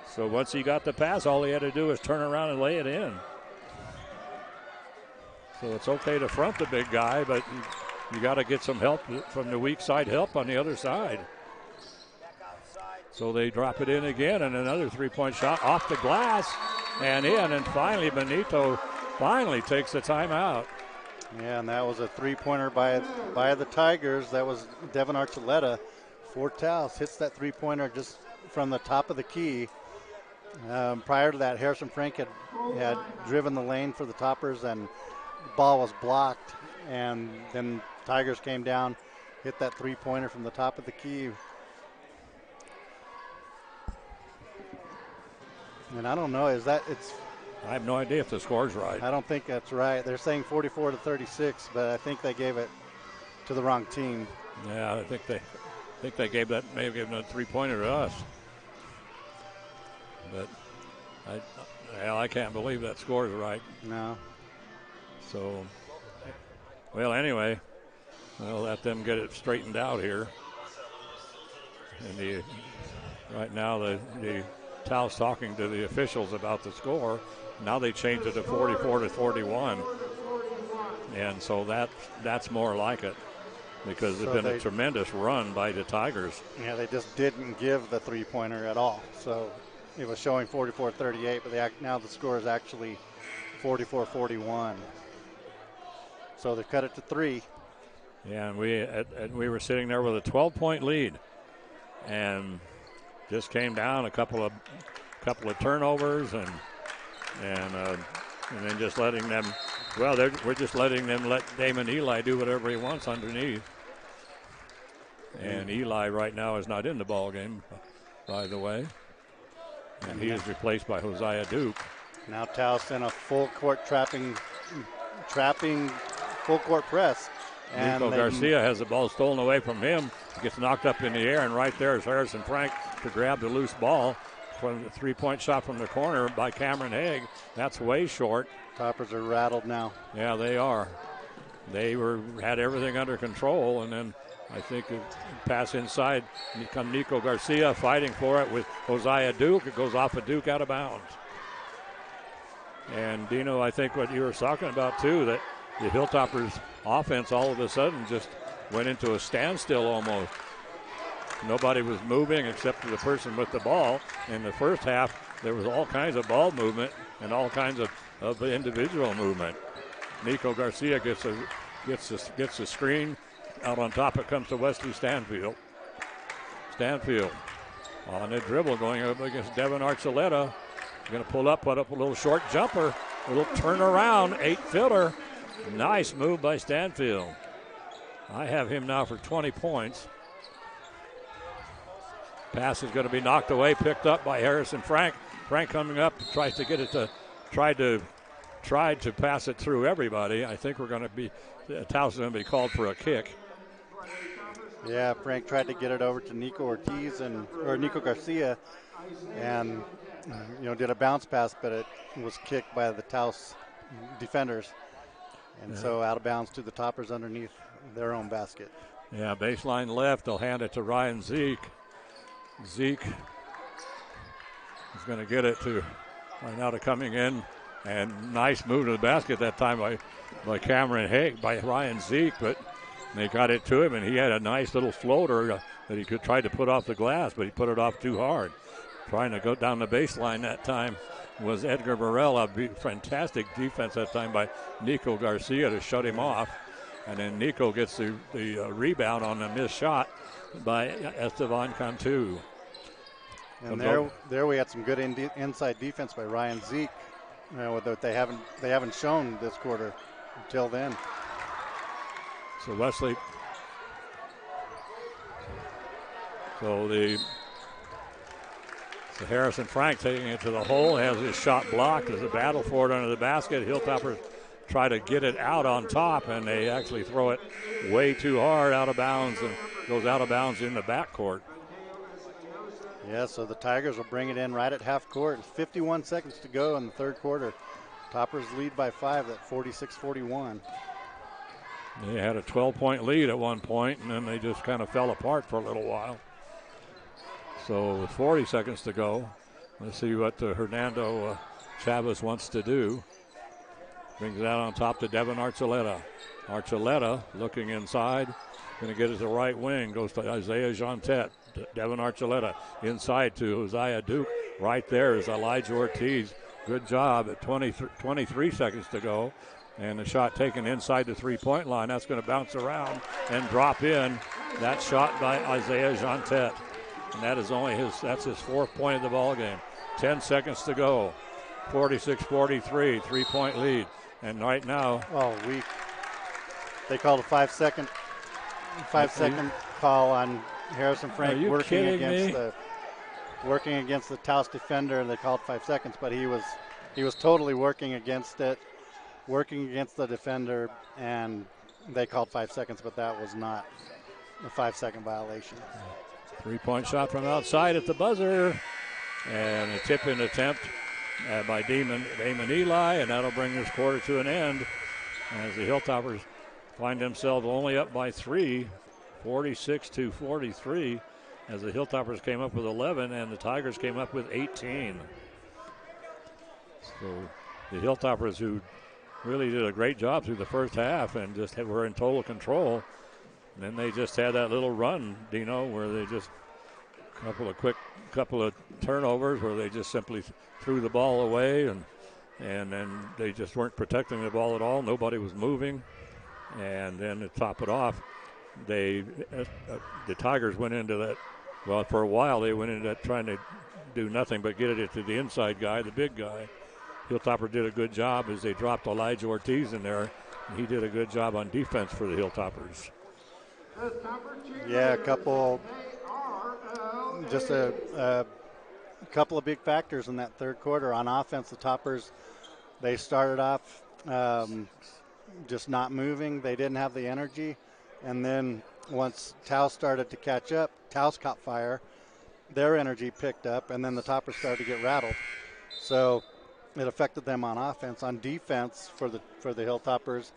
So once he got the pass, all he had to do was turn around and lay it in. So it's okay to front the big guy, but you got to get some help from the weak side help on the other side. So they drop it in again, and another three-point shot off the glass and in, and finally Benito takes the timeout. Yeah, and that was a three-pointer by the Tigers. That was Devin Archuleta for Taos. Hits that three-pointer just from the top of the key. Prior to that, Harrison Frank had driven the lane for the Toppers, and the ball was blocked. And then Tigers came down, hit that three-pointer from the top of the key. And I don't know, I have no idea if the score's right. I don't think that's right. They're saying 44-36, but I think they gave it to the wrong team. Yeah, I think they may have given a three-pointer to us. But I can't believe that score is right. No. So, well, anyway, we'll let them get it straightened out here. And right now the Taos talking to the officials about the score. Now they changed it to 44-41. And so that's more like it, because it's been a tremendous run by the Tigers. Yeah, they just didn't give the three-pointer at all. So it was showing 44-38, but now the score is actually 44-41. So they cut it to 3. Yeah, and we were sitting there with a 12-point lead, and just came down a couple of turnovers and then just letting them. Well, we're just letting them let Damon Eli do whatever he wants underneath. And Eli right now is not in the ball game, by the way, and he is replaced by Josiah Duke. Now Taos in a full court trapping full court press. And Nico Garcia has the ball stolen away from him. Gets knocked up in the air, and right there is Harrison Frank to grab the loose ball from the three-point shot from the corner by Cameron Haig. That's way short. Toppers are rattled now. Yeah, they are. They had everything under control, and then I think a pass inside. Come Nico Garcia fighting for it with Josiah Duke. It goes off of Duke out of bounds. And Dino, I think what you were talking about too, that the Hilltoppers offense all of a sudden just went into a standstill almost. Nobody was moving except for the person with the ball. In the first half, there was all kinds of ball movement and all kinds of individual movement. Nico Garcia gets a screen. Out on top it comes to Wesley Stanfield. Stanfield on the dribble going up against Devin Archuleta. Going to put up a little short jumper, a little turnaround, 8-footer. Nice move by Stanfield. I have him now for 20 points. Pass is going to be knocked away, picked up by Harrison Frank. Frank coming up, tries to get it to, tried to pass it through everybody. I think we're going to be, Taos is going to be called for a kick. Yeah, Frank tried to get it over to Nico Garcia, and did a bounce pass, but it was kicked by the Taos defenders, and so out of bounds to the Toppers underneath their own basket. Yeah, baseline left. They'll hand it to Ryan Zeke. Zeke is going to get it to Reinaldo coming in, and nice move to the basket that time by Cameron Haig, by Ryan Zeke, but they got it to him, and he had a nice little floater that he could try to put off the glass, but he put it off too hard. Trying to go down the baseline that time was Edgar Varela. Fantastic defense that time by Nico Garcia to shut him off. And then Nico gets the rebound on the missed shot by Esteban Cantu. And there we had some good inside defense by Ryan Zeke, that they haven't shown this quarter until then. So Wesley. So Harrison Frank taking it to the hole, has his shot blocked. There's a battle for it under the basket. Hilltoppers try to get it out on top, and they actually throw it way too hard out of bounds, and goes out of bounds in the backcourt. Yeah, so the Tigers will bring it in right at half court. 51 seconds to go in the third quarter. Toppers lead by 5 at 46-41. They had a 12-point lead at one point, and then they just kind of fell apart for a little while. So with 40 seconds to go, let's see what Hernando Chavez wants to do. Brings it out on top to Devin Archuleta. Archuleta looking inside, going to get it to the right wing, goes to Isaiah Jontet. Devin Archuleta inside to Josiah Duke. Right there is Elijah Ortiz. Good job at 23 seconds to go. And the shot taken inside the three-point line. That's going to bounce around and drop in. That shot by Isaiah Jontet. And that is that's his fourth point of the ball game. 10 seconds to go. 46-43, three-point lead. And right now, they called a 5-second call on Harrison Frank working against the Taos defender, and they called 5 seconds, but he was totally working against it, working against the defender, and they called 5 seconds, but that was not a 5-second violation. Three-point shot from outside at the buzzer, and a tip-in attempt by Damon Eli, and that'll bring this quarter to an end as the Hilltoppers find themselves only up by 3, 46-43, as the Hilltoppers came up with 11 and the Tigers came up with 18. So the Hilltoppers, who really did a great job through the first half and just were in total control, and then they just had that little run, Dino, where they just couple of turnovers where they just simply threw the ball away, and then they just weren't protecting the ball at all. Nobody was moving. And then to top it off, the Tigers went into that. Well, for a while they went into that trying to do nothing but get it to the inside guy, the big guy. Hilltopper did a good job as they dropped Elijah Ortiz in there. He did a good job on defense for the Hilltoppers. Yeah, a couple of big factors in that third quarter. On offense, the Toppers, they started off just not moving. They didn't have the energy. And then once Taos started to catch up, Taos caught fire. Their energy picked up, and then the Toppers started to get rattled. So it affected them on offense. On defense, for the Hilltoppers,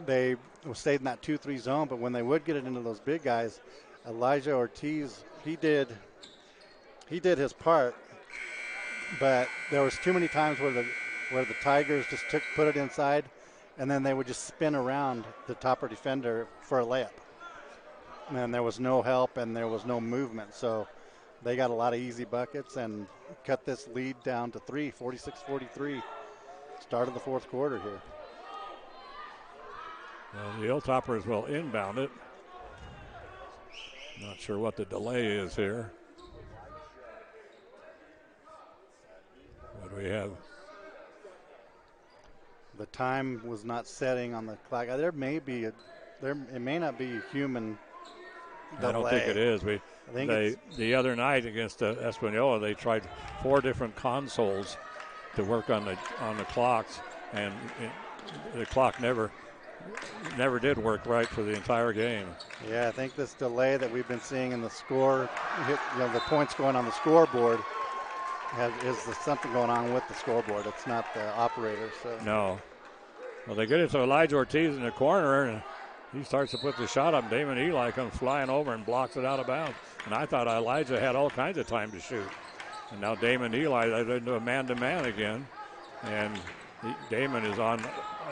they stayed in that 2-3 zone, but when they would get it into those big guys, Elijah Ortiz, he did his part, but there was too many times where the Tigers just put it inside, and then they would just spin around the Topper defender for a layup. And there was no help and there was no movement. So they got a lot of easy buckets and cut this lead down to 3, 46-43. Start of the fourth quarter here. Well, the Hilltoppers will inbound it. Not sure what the delay is here. What do we have? The time was not setting on the clock. It may not be human delay. I don't think it is. The other night against Espanola, they tried 4 different consoles to work on the clocks, and the clock never did work right for the entire game. Yeah, I think this delay that we've been seeing in the score, the points going on the scoreboard, is something going on with the scoreboard. It's not the operator. So no. Well, they get it to Elijah Ortiz in the corner, and he starts to put the shot up. Damon Eli comes flying over and blocks it out of bounds. And I thought Elijah had all kinds of time to shoot. And now Damon Eli, they're into a man-to-man again. And Damon is on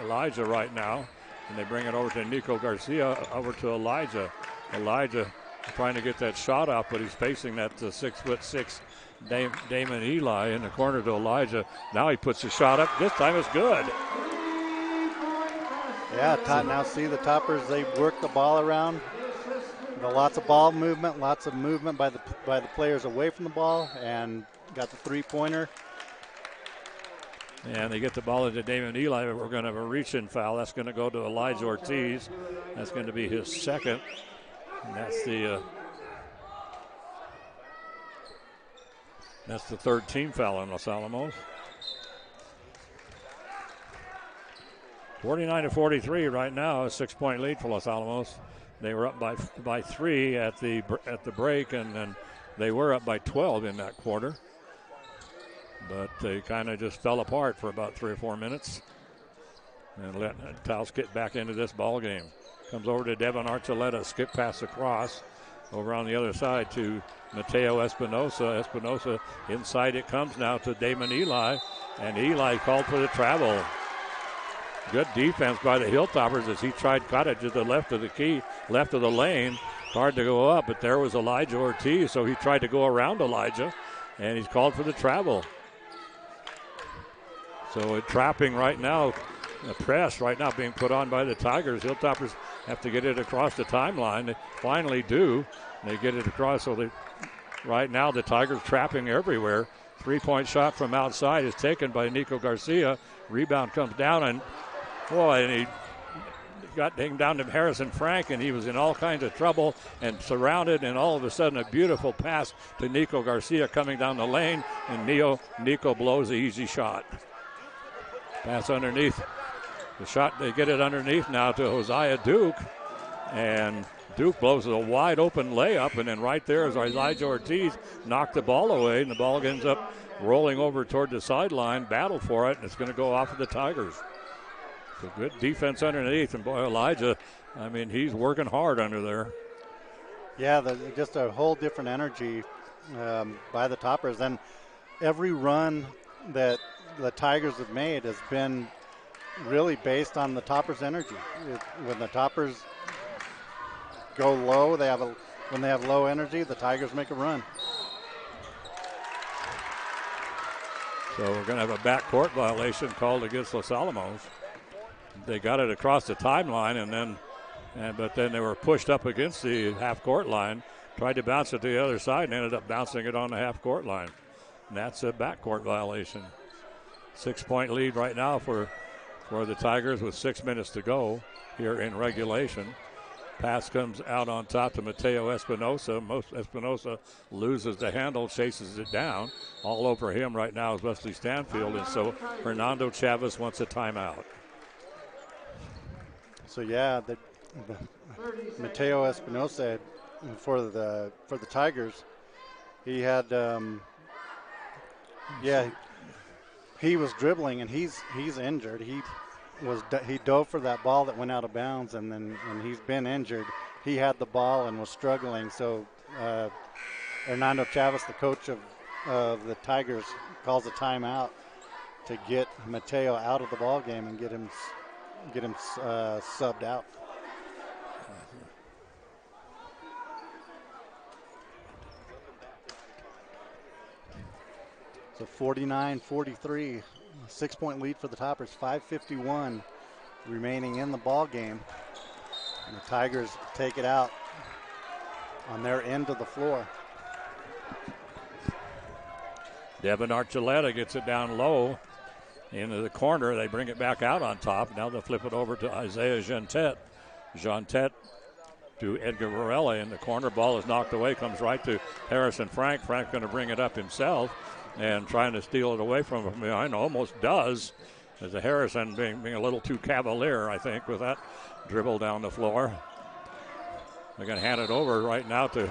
Elijah right now. And they bring it over to Nico Garcia, over to Elijah. Elijah trying to get that shot up, but he's facing that 6'6" Damon Eli in the corner to Elijah. Now he puts the shot up. This time it's good. Yeah, now see the Toppers, they work the ball around. Lots of ball movement, lots of movement by the players away from the ball, and got the three-pointer. And they get the ball into Damon Eli. We're going to have a reach-in foul. That's going to go to Elijah Ortiz. That's going to be his second. And that's the third team foul on Los Alamos. 49-43 right now, a 6-point lead for Los Alamos. They were up by 3 at the break, and then they were up by 12 in that quarter. But they kind of just fell apart for about 3 or 4 minutes and let Taos get back into this ball game. Comes over to Devin Archuleta, skip pass across. Over on the other side to Mateo Espinosa. Espinosa inside it comes now to Damon Eli, and Eli called for the travel. Good defense by the Hilltoppers as he caught it to the left of the lane. Hard to go up, but there was Elijah Ortiz, so he tried to go around Elijah, and he's called for the travel. So a trapping right now, a press right now being put on by the Tigers. Hilltoppers have to get it across the timeline. They finally do. They get it across, so right now the Tigers trapping everywhere. 3-point shot from outside is taken by Nico Garcia. Rebound comes down, and he got taken down to Harrison Frank, and he was in all kinds of trouble and surrounded, and all of a sudden a beautiful pass to Nico Garcia coming down the lane, and Nico blows the easy shot. Pass underneath. The shot, they get it underneath now to Josiah Duke, and Duke blows a wide open layup, and then right there is Elijah Ortiz knocked the ball away, and the ball ends up rolling over toward the sideline, battle for it, and it's going to go off of the Tigers. So good defense underneath, and boy, Elijah, he's working hard under there. Yeah, just a whole different energy by the Toppers. And every run that the Tigers have made has been really based on the Toppers' energy. When the Toppers go low, when they have low energy, the Tigers make a run. So we're going to have a backcourt violation called against Los Alamos. they got it across the timeline, but then they were pushed up against the half-court line, tried to bounce it to the other side, and ended up bouncing it on the half-court line. And that's a backcourt violation. 6-point lead right now for the Tigers with 6 minutes to go here in regulation. Pass comes out on top to Mateo Espinosa. Espinosa loses the handle, chases it down. All over him right now is Wesley Stanfield, and so Hernando Chavez wants a timeout. So yeah, the Mateo Espinosa for the Tigers, he had he was dribbling and he's injured. He dove for that ball that went out of bounds, and he's been injured. He had the ball and was struggling. So Hernando Chavez, the coach of the Tigers, calls a timeout to get Mateo out of the ball game and get him subbed out. So 49-43. 6-point lead for the Toppers, 5:51 remaining in the ball game. And the Tigers take it out on their end of the floor. Devin Archuleta gets it down low into the corner. They bring it back out on top. Now they'll flip it over to Isaiah Gentet. Gentet to Edgar Varela in the corner. Ball is knocked away, comes right to Harrison Frank. Frank going to bring it up himself and trying to steal it away from him behind. Almost does, as the Harrison being a little too cavalier, I think, with that dribble down the floor. They're going to hand it over right now to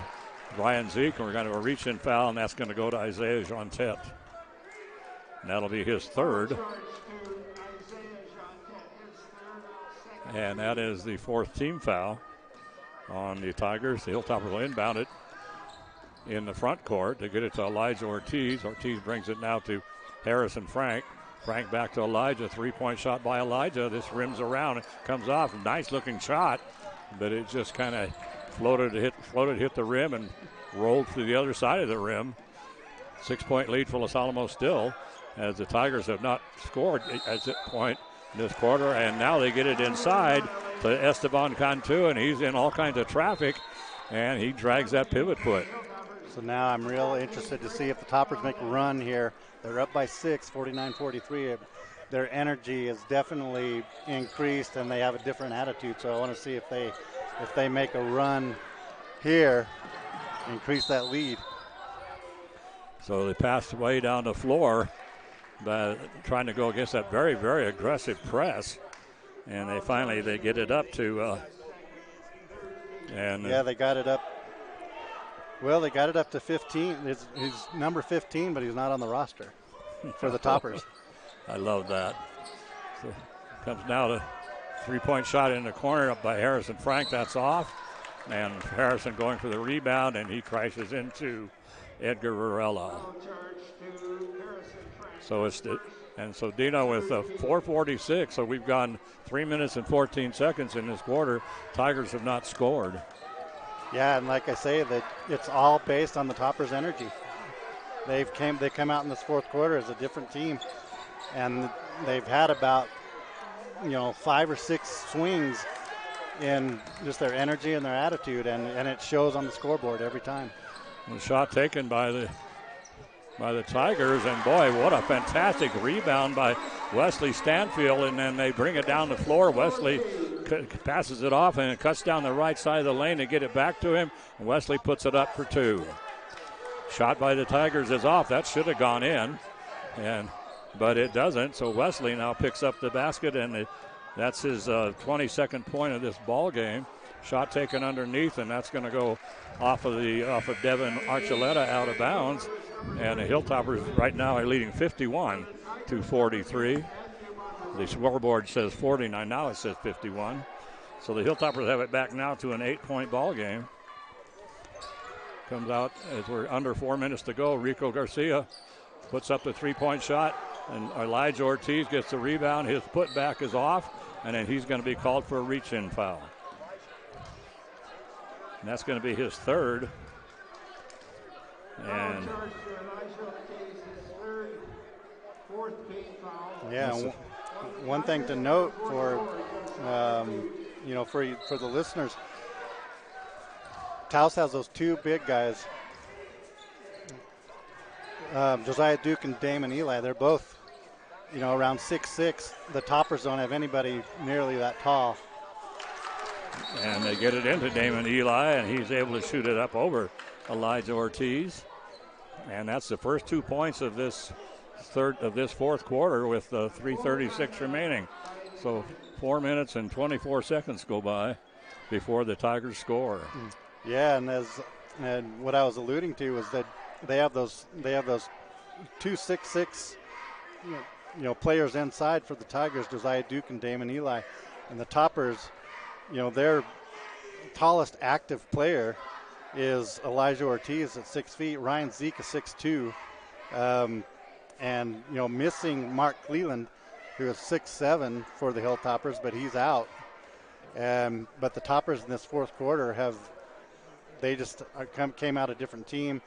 Ryan Zeke, and we're going to have a reach-in foul, and that's going to go to Isaiah Gentet. And that'll be his third. And that is the fourth team foul on the Tigers. The Hilltoppers will inbound it in the front court to get it to Elijah Ortiz. Ortiz brings it now to Harrison Frank. Frank back to Elijah. 3-point shot by Elijah. This rims around, comes off. Nice looking shot, but it just kind of floated, hit the rim, and rolled to the other side of the rim. 6-point lead for Los Alamos still, as the Tigers have not scored at this point in this quarter, and now they get it inside to Esteban Cantu, and he's in all kinds of traffic, and he drags that pivot foot. So now I'm real interested to see if the Toppers make a run here. They're up by 6, 49-43. Their energy is definitely increased, and they have a different attitude. So I want to see if they make a run here, increase that lead. So they passed way down the floor, by trying to go against that very, very aggressive press, and they get it up to. They got it up. Well, they got it up to 15. He's number 15, but he's not on the roster for the Toppers. I love that. So comes now to 3-point shot in the corner up by Harrison Frank. That's off. And Harrison going for the rebound, and he crashes into Edgar Varela. So so Dino with 4:46. So we've gone 3 minutes and 14 seconds in this quarter. Tigers have not scored. Yeah, and like I say, that it's all based on the Toppers' energy. They come out in this fourth quarter as a different team, and they've had about 5 or 6 swings in just their energy and their attitude, and it shows on the scoreboard every time. The shot taken by the Tigers, and boy, what a fantastic rebound by Wesley Stanfield, and then they bring it down the floor. Wesley passes it off, and it cuts down the right side of the lane to get it back to him, and Wesley puts it up for 2. Shot by the Tigers is off. That should have gone in, but it doesn't, so Wesley now picks up the basket, and that's his 22nd point of this ball game. Shot taken underneath, and that's going to go off of Devin Archuleta out of bounds. And the Hilltoppers right now are leading 51-43. The scoreboard says 49. Now it says 51. So the Hilltoppers have it back now to an 8-point ball game. Comes out as we're under 4 minutes to go. Rico Garcia puts up the 3-point shot, and Elijah Ortiz gets the rebound. His putback is off, and then he's going to be called for a reach-in foul. And that's going to be his third. And one thing to note for for the listeners, Taos has those two big guys, Josiah Duke and Damon Eli. They're both, around 6'6". The Toppers don't have anybody nearly that tall. And they get it into Damon Eli, and he's able to shoot it up over Elijah Ortiz. And that's the first 2 points of this fourth quarter with 3:36 remaining. So 4 minutes and 24 seconds go by before the Tigers score. Yeah, and what I was alluding to was that they have those 2 6'6" players inside for the Tigers, Josiah Duke and Damon Eli, and the Toppers. Their tallest active player is Elijah Ortiz at 6 feet. Ryan Zeke is 6'2", and missing Mark Cleland, who is 6'7" for the Hilltoppers, but he's out. But the Toppers in this fourth quarter came out a different team.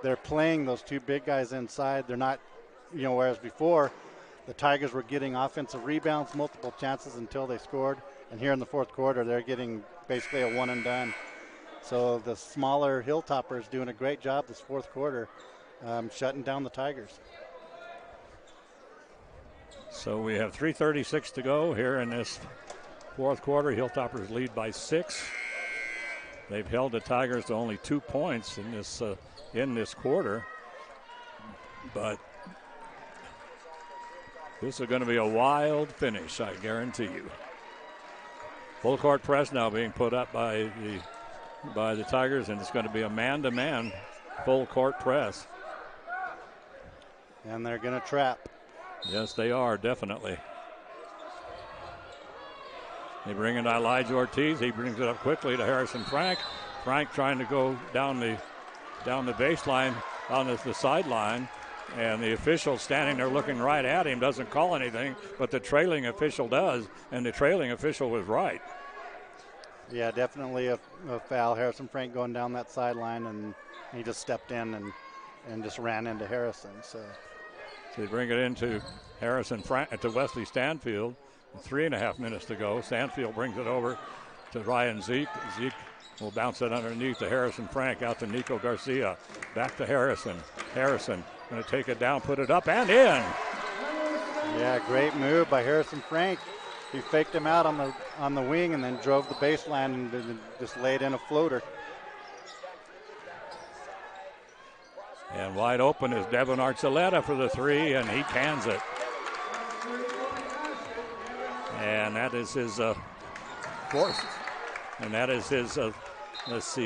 They're playing those two big guys inside. They're not, whereas before the Tigers were getting offensive rebounds, multiple chances until they scored. And here in the fourth quarter, they're getting basically a one and done. So the smaller Hilltoppers doing a great job this fourth quarter, shutting down the Tigers. So we have 3:36 to go here in this fourth quarter. Hilltoppers lead by 6. They've held the Tigers to only 2 points in this quarter. But this is going to be a wild finish, I guarantee you. Full court press now being put up by the Tigers, and it's going to be a man-to-man full court press. And they're going to trap. Yes, they are, definitely. They bring in Elijah Ortiz. He brings it up quickly to Harrison Frank. Frank trying to go down the baseline, on the sideline, and the official standing there looking right at him doesn't call anything, but the trailing official does, and the trailing official was right. Yeah, definitely a foul. Harrison Frank going down that sideline, and he just stepped in and just ran into Harrison. So they bring it into Harrison Frank to Wesley Stanfield. 3.5 minutes to go. Stanfield brings it over to Ryan Zeke. Zeke will bounce it underneath to Harrison Frank, out to Nico Garcia. Back to Harrison. Harrison going to take it down, put it up, and in. Yeah, great move by Harrison Frank. He faked him out on the wing and then drove the baseline and just laid in a floater. And wide open is Devin Archuleta for the 3, and he cans it. And that is his fourth. And that is his,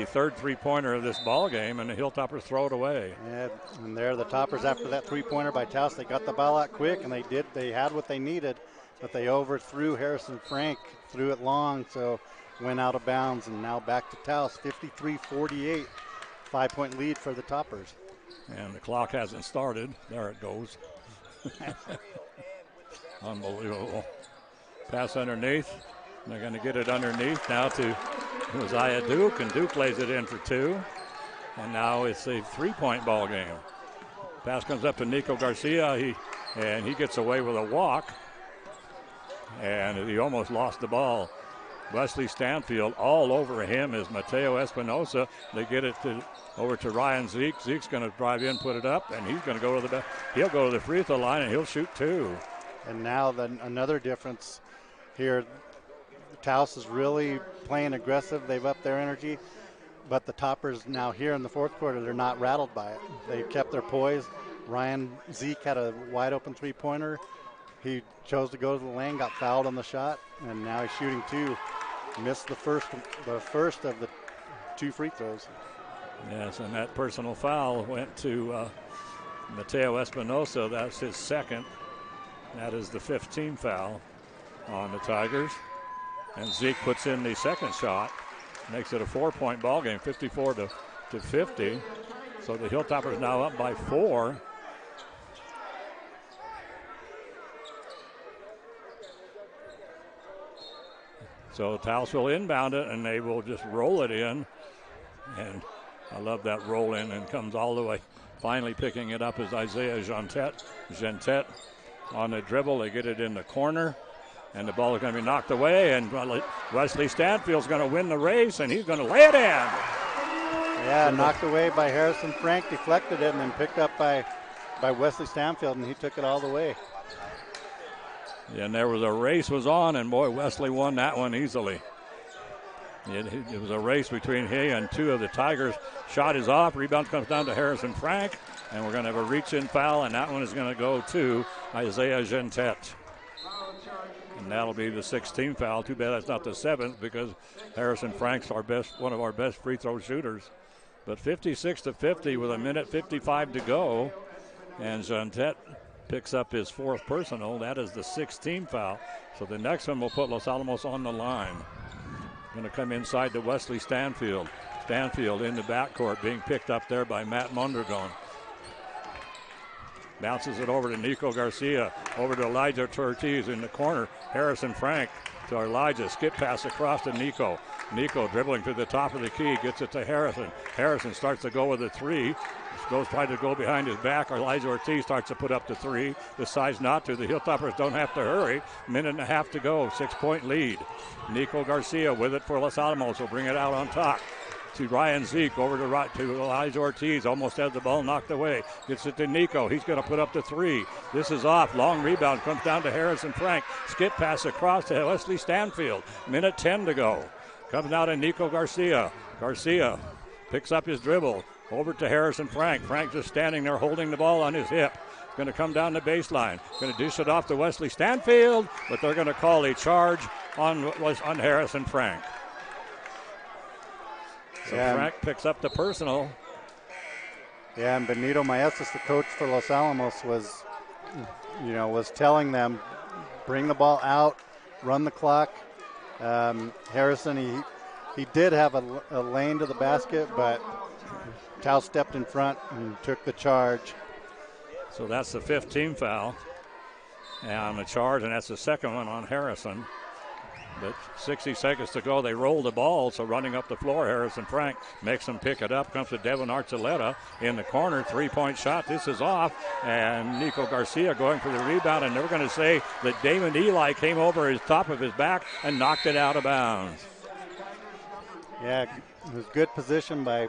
third three-pointer of this ball game, and the Hilltoppers throw it away. Yeah, and there the Toppers, after that three-pointer by Taos, they got the ball out quick, and they had what they needed, but they overthrew Harrison Frank, threw it long, so went out of bounds, and now back to Taos, 53-48, 5-point lead for the Toppers. And the clock hasn't started. There it goes. Unbelievable. Pass underneath. They're going to get it underneath now to Josiah Duke, and Duke lays it in for 2. And now it's a 3-point ball game. Pass comes up to Nico Garcia. He gets away with a walk. And he almost lost the ball. Wesley Stanfield all over him is Mateo Espinosa. They get it over to Ryan Zeke. Zeke's going to drive in, put it up, and he's going to go to he'll go to the free throw line, and he'll shoot 2. And now another difference here. Taos is really playing aggressive. They've upped their energy, but the Toppers now here in the fourth quarter, they're not rattled by it. They kept their poise. Ryan Zeke had a wide open three-pointer. He chose to go to the lane, got fouled on the shot, and now he's shooting 2. Missed the first of the 2 free throws. Yes, and that personal foul went to Mateo Espinosa. That's his second. That is the 15th foul on the Tigers. And Zeke puts in the second shot, makes it a 4-point ball game, 54 to 50. So the Hilltoppers now up by 4. So Taos will inbound it, and they will just roll it in. And I love that roll in, and comes all the way. Finally picking it up is Isaiah Gentet on the dribble. They get it in the corner. And the ball is going to be knocked away, and Wesley Stanfield's going to win the race, and he's going to lay it in. Yeah, knocked away by Harrison Frank, deflected it, and then picked up by Wesley Stanfield, and he took it all the way. Yeah, and there was a race was on, and boy, Wesley won that one easily. It was a race between he and two of the Tigers. Shot is off. Rebound comes down to Harrison Frank, and we're going to have a reach-in foul, and that one is going to go to Isaiah Gentet. And that'll be the 16th foul. Too bad that's not the 7th, because Harrison Frank's one of our best free throw shooters. But 56-50 with 1:55 to go, and Gentet picks up his 4th personal. That is the 16th foul. So the next one will put Los Alamos on the line. Going to come inside to Wesley Stanfield. Stanfield in the backcourt, being picked up there by Matt Mondragon. Bounces it over to Nico Garcia, over to Elijah Ortiz in the corner. Harrison Frank to Elijah. Skip pass across to Nico. Nico dribbling to the top of the key, gets it to Harrison. Harrison starts to go with a 3. Goes trying to go behind his back. Elijah Ortiz starts to put up the 3. Decides not to. The Hilltoppers don't have to hurry. 1.5 to go. 6-point lead. Nico Garcia with it for Los Alamos. Will bring it out on top to Ryan Zeke. Over to Elijah Ortiz. Almost has the ball knocked away. Gets it to Nico. He's going to put up the 3. This is off. Long rebound comes down to Harrison Frank. Skip pass across to Wesley Stanfield. 1:10 to go. Comes now to Nico Garcia. Garcia picks up his dribble. Over to Harrison Frank. Frank just standing there holding the ball on his hip. Going to come down the baseline. Going to dish it off to Wesley Stanfield, but they're going to call a charge on Harrison Frank. So Frank picks up the personal. Yeah, and Benito Maestas, the coach for Los Alamos, was telling them, bring the ball out, run the clock. Harrison, he did have a lane to the basket, but Taos stepped in front and took the charge. So that's the 15th foul on the charge, and that's the second one on Harrison. But 60 seconds to go. They roll the ball, so running up the floor, Harrison Frank makes them pick it up. Comes to Devin Archuleta in the corner. 3-point shot. This is off, and Nico Garcia going for the rebound, and they're going to say that Damon Eli came over his top of his back and knocked it out of bounds. Yeah, it was good position by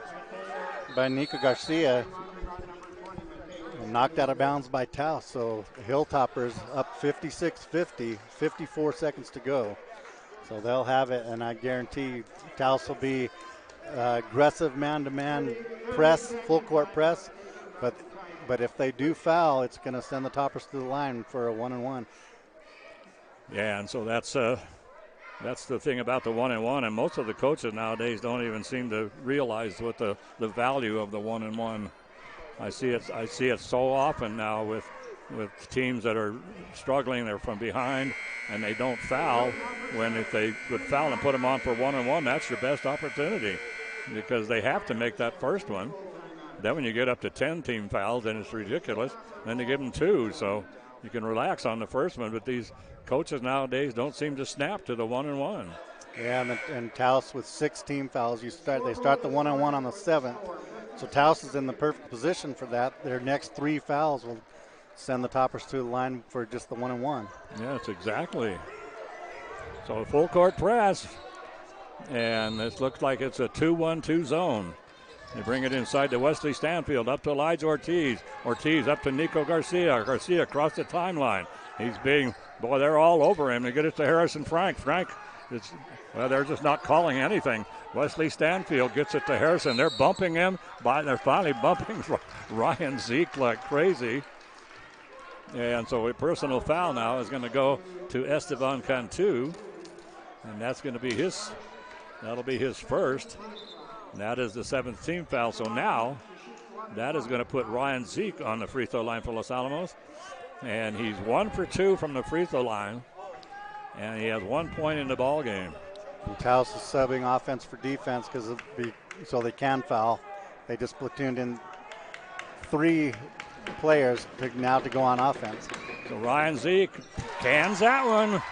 Nico Garcia. Knocked out of bounds by Taos. So Hilltoppers up 56-50, 54 seconds to go. So they'll have it, and I guarantee Taos will be aggressive man-to-man press, full court press. But if they do foul, it's going to send the Toppers to the line for a 1-and-1. Yeah, and so that's the thing about the 1-and-1, and most of the coaches nowadays don't even seem to realize what the value of the 1-and-1. I see it so often now with teams that are struggling. They're from behind and they don't foul. When if they would foul and put them on for 1-and-1, that's your best opportunity, because they have to make that first one. Then when you get up to 10 team fouls, then it's ridiculous. Then they give them 2, so you can relax on the first one. But these coaches nowadays don't seem to snap to the 1-and-1. Yeah, and Taos with 6 team fouls, they start the 1-on-1 on the 7th. So Taos is in the perfect position for that. Their next 3 fouls will send the Toppers to the line for just the 1-and-1. Yes, exactly. So a full court press, and this looks like it's a 2-1-2 zone. They bring it inside to Wesley Stanfield, up to Elijah Ortiz. Ortiz up to Nico Garcia. Garcia across the timeline. They're all over him. They get it to Harrison Frank. They're just not calling anything. Wesley Stanfield gets it to Harrison. They're bumping him. They're finally bumping Ryan Zeke like crazy. And so a personal foul now is going to go to Esteban Cantu. And that's going to be that'll be his first. And that is the 7th team foul. So now that is going to put Ryan Zeke on the free throw line for Los Alamos. And he's 1 for 2 from the free throw line. And he has 1 point in the ball game. And Taos is subbing offense for defense so they can foul. They just platooned in 3 players to go on offense. So Ryan Zeke cans that one.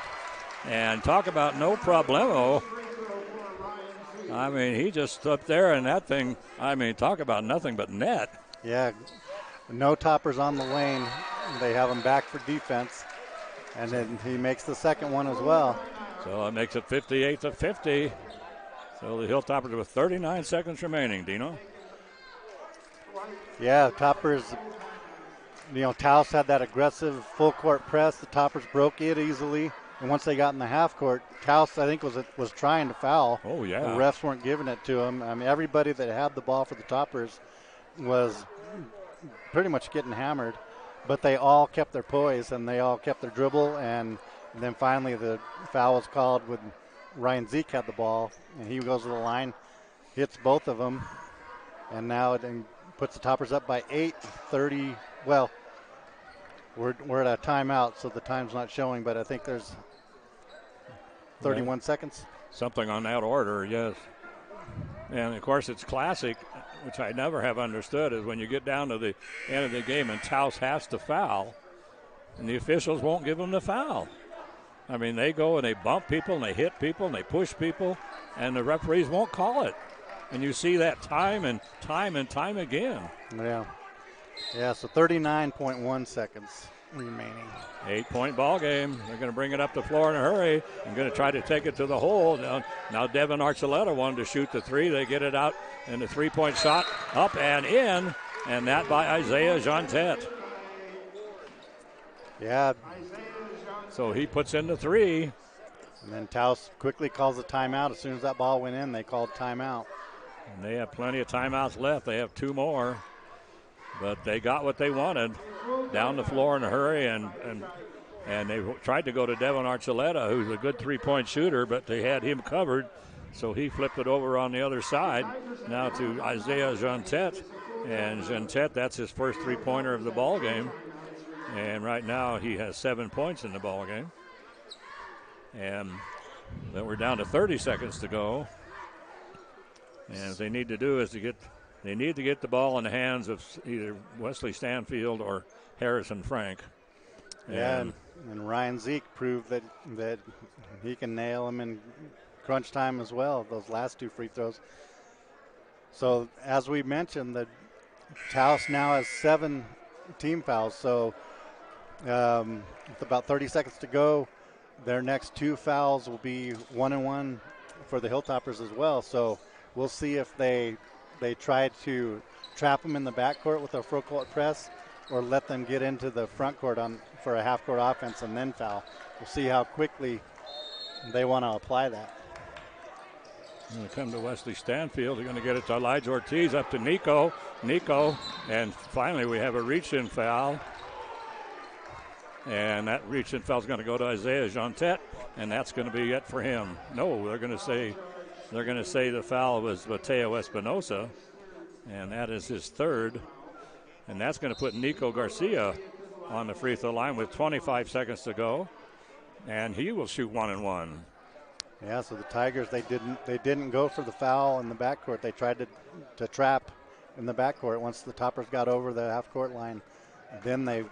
And talk about no problemo. I mean, he just stood there and that thing, talk about nothing but net. Yeah, no Toppers on the lane. They have them back for defense. And then he makes the second one as well. So it makes it 58-50. So the Hilltoppers with 39 seconds remaining, Dino. Yeah, Toppers, Taos had that aggressive full court press. The Toppers broke it easily. And once they got in the half court, Taos, I think, was trying to foul. Oh, yeah. The refs weren't giving it to him. I mean, everybody that had the ball for the Toppers was pretty much getting hammered. But they all kept their poise and they all kept their dribble. And then finally the foul was called when Ryan Zeke had the ball. And he goes to the line, hits both of them. And now it puts the Toppers up by 8, 30. Well, we're at a timeout, so the time's not showing, but I think there's 31 seconds. Something on that order, yes. And, of course, it's classic, which I never have understood, is when you get down to the end of the game and Taos has to foul, and the officials won't give them the foul. I mean, they go and they bump people and they hit people and they push people, and the referees won't call it. And you see that time and time and time again. Yeah, so 39.1 seconds remaining. 8-point ball game. They're going to bring it up the floor in a hurry. I'm going to try to take it to the hole. Now Devin Archuleta wanted to shoot the three. They get it out, and the three-point shot up and in, and that by Isaiah Jontet. Yeah. So he puts in the three. And then Taos quickly calls a timeout. As soon as that ball went in, they called timeout. And they have plenty of timeouts left. They have 2 more. But they got what they wanted. Down the floor in a hurry, and they tried to go to Devin Archuleta, who's a good three-point shooter, but they had him covered, so he flipped it over on the other side. Now to Isaiah Jontet, and Jontet, that's his first three-pointer of the ball game, and right now he has 7 points in the ball game. And then we're down to 30 seconds to go. And what they need to do is they need to get the ball in the hands of either Wesley Stanfield or Harrison Frank. And Ryan Zeke proved that he can nail him in crunch time as well, those last 2 free throws. So as we mentioned, the Taos now has 7 team fouls. So with about 30 seconds to go, their next 2 fouls will be 1-1 for the Hilltoppers as well. So we'll see if they try to trap them in the backcourt with a full court press or let them get into the front court for a half court offense and then foul. We'll see how quickly they want to apply that. Going to come to Wesley Stanfield. They're going to get it to Elijah Ortiz, up to Nico, and finally we have a reach-in foul. And that reach-in foul is going to go to Isaiah Jontet, and that's going to be it for him. No, they're going to say the foul was Mateo Espinosa, and that is his third. And that's going to put Nico Garcia on the free throw line with 25 seconds to go, and he will shoot 1-1. Yeah, so the Tigers, they didn't go for the foul in the backcourt. They tried to trap in the backcourt. Once the Toppers got over the half-court line, then they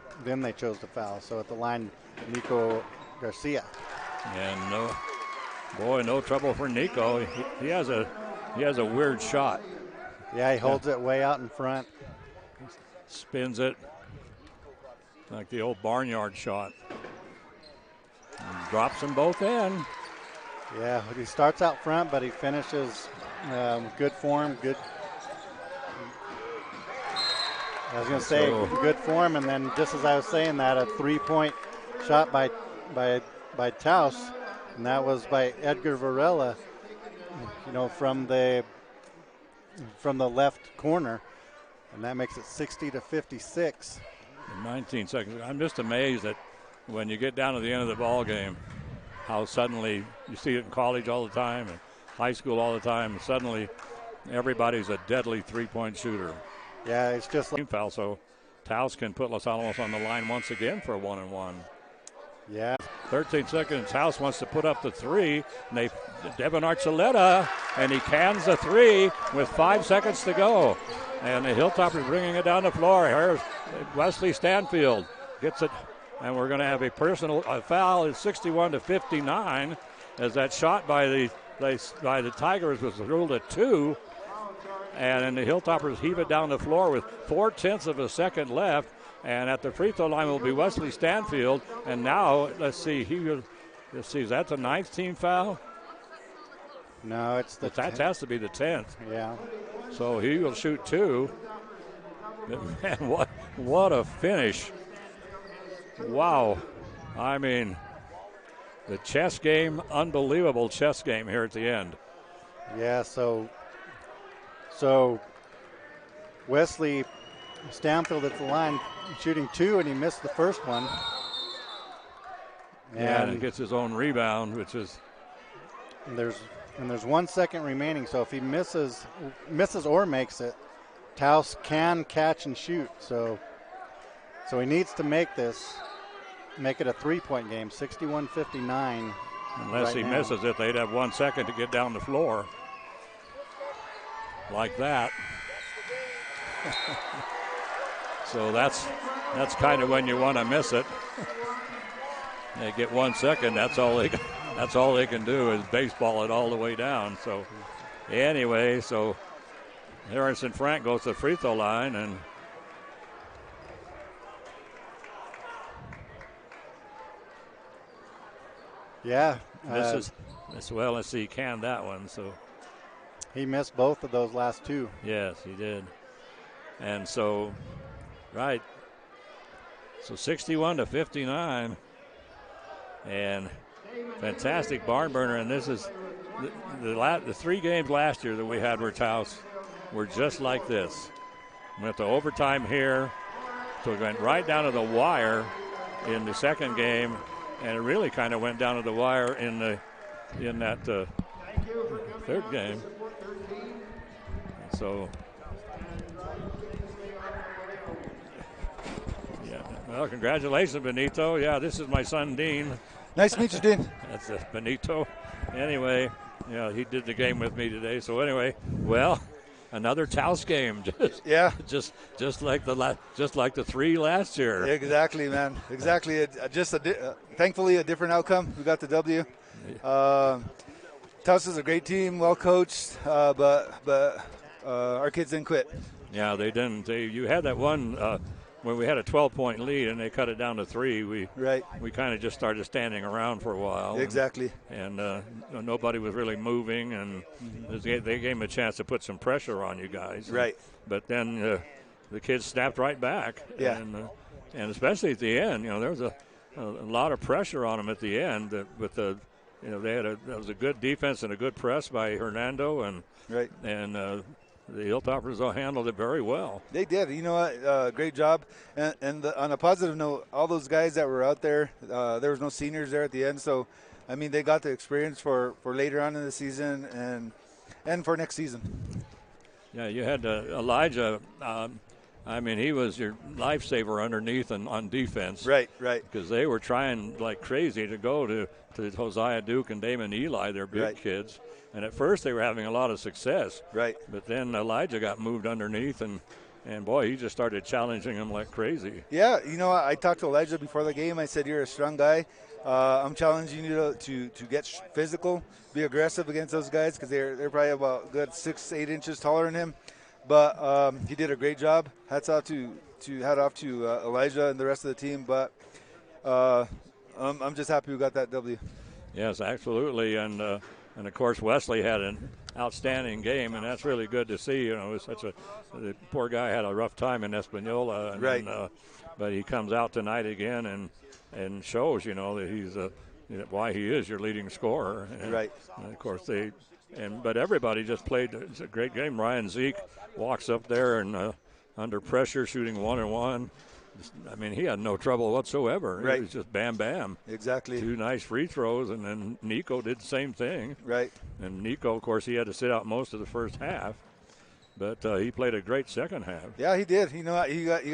chose to foul. So at the line, Nico Garcia. And no trouble for Nico. He has a weird shot. Yeah, he holds it way out in front. Spins it like the old barnyard shot. And drops them both in. Yeah, he starts out front, but he finishes good form, good. I was going to say good form, and then just as I was saying that, a 3-point shot by Taos, and that was by Edgar Varela, from the left corner, and that makes it 60-56. In 19 seconds. I'm just amazed that when you get down to the end of the ball game, how suddenly you see it in college all the time and high school all the time. And suddenly, everybody's a deadly three-point shooter. Yeah, it's just like foul. So Taos can put Los Alamos on the line once again for a 1-1. Yeah. 13 seconds. Taos wants to put up the three. And Devin Archuleta, and he cans the three with 5 seconds to go. And the Hilltoppers bringing it down the floor. Here's Wesley Stanfield gets it, and we're going to have a foul at 61-59 as that shot by the Tigers was ruled a 2. And then the Hilltoppers heave it down the floor with 0.4 of a second left. And at the free throw line will be Wesley Stanfield. And now, let's see, is that the 9th team foul? No, it's the That has to be the 10th. Yeah. So he will shoot 2. But man, what a finish. Wow. I mean, the chess game, unbelievable chess game here at the end. Yeah, so Wesley Stanfield at the line shooting 2, and he missed the first one. And he gets his own rebound, which is. There's 1 second remaining, so if he misses or makes it, Taos can catch and shoot. So he needs to make it a 3-point game, 61-59. Unless he misses it, they'd have 1 second to get down the floor. Like that. So that's kind of when you want to miss it. They get 1 second. That's all they can do is baseball it all the way down. So anyway, so Harrison Frank goes to the free throw line, and misses as well as he canned that one. So he missed both of those last 2. Yes, he did. And so, right. So 61-59. And fantastic barn burner. And this is the 3 games last year that we had where Taos were just like this. Went to overtime here. So we went right down to the wire in the second game. And it really kind of went down to the wire in that third game. So, yeah. Well, congratulations, Benito. Yeah, this is my son, Dean. Nice to meet you, Dean. That's Benito. Anyway, yeah, he did the game with me today. So anyway, well, another Taos game. Just like the 3 last year. Exactly, man. Exactly. Thankfully a different outcome. We got the W. Taos is a great team, well coached, but our kids didn't quit. Yeah, they didn't. You had that one when we had a 12-point lead and they cut it down to 3. We kind of just started standing around for a while. Exactly. And nobody was really moving, and they gave them a chance to put some pressure on you guys. Right. But then the kids snapped right back. Yeah. And especially at the end, there was a lot of pressure on them at the end. With the, that was a good defense and a good press by Hernando, and the Hilltoppers handled it very well. They did. You know what? Great job. And on a positive note, all those guys that were out there, there was no seniors there at the end. So, I mean, they got the experience for later on in the season and for next season. Yeah, you had Elijah. He was your lifesaver underneath and on defense. Right. Because they were trying like crazy to go to Hosea Duke and Damon Eli, their big kids. And at first they were having a lot of success. Right. But then Elijah got moved underneath, and boy, he just started challenging him like crazy. Yeah, I talked to Elijah before the game. I said, you're a strong guy. I'm challenging you to get physical, be aggressive against those guys because they're probably about good 6-8 inches taller than him. But he did a great job. Hats off to Elijah and the rest of the team. But I'm just happy we got that W. Yes, absolutely. And of course, Wesley had an outstanding game, and that's really good to see. It was the poor guy had a rough time in Espanola, but he comes out tonight again and shows, that he's why he is your leading scorer. And of course, but everybody just played a great game. Ryan Zeke walks up there and under pressure, shooting 1-on-1. He had no trouble whatsoever. Right. It was just bam, bam. Exactly. 2 nice free throws, and then Nico did the same thing. Right. And Nico, of course, he had to sit out most of the first half, but he played a great second half. Yeah, he did. He got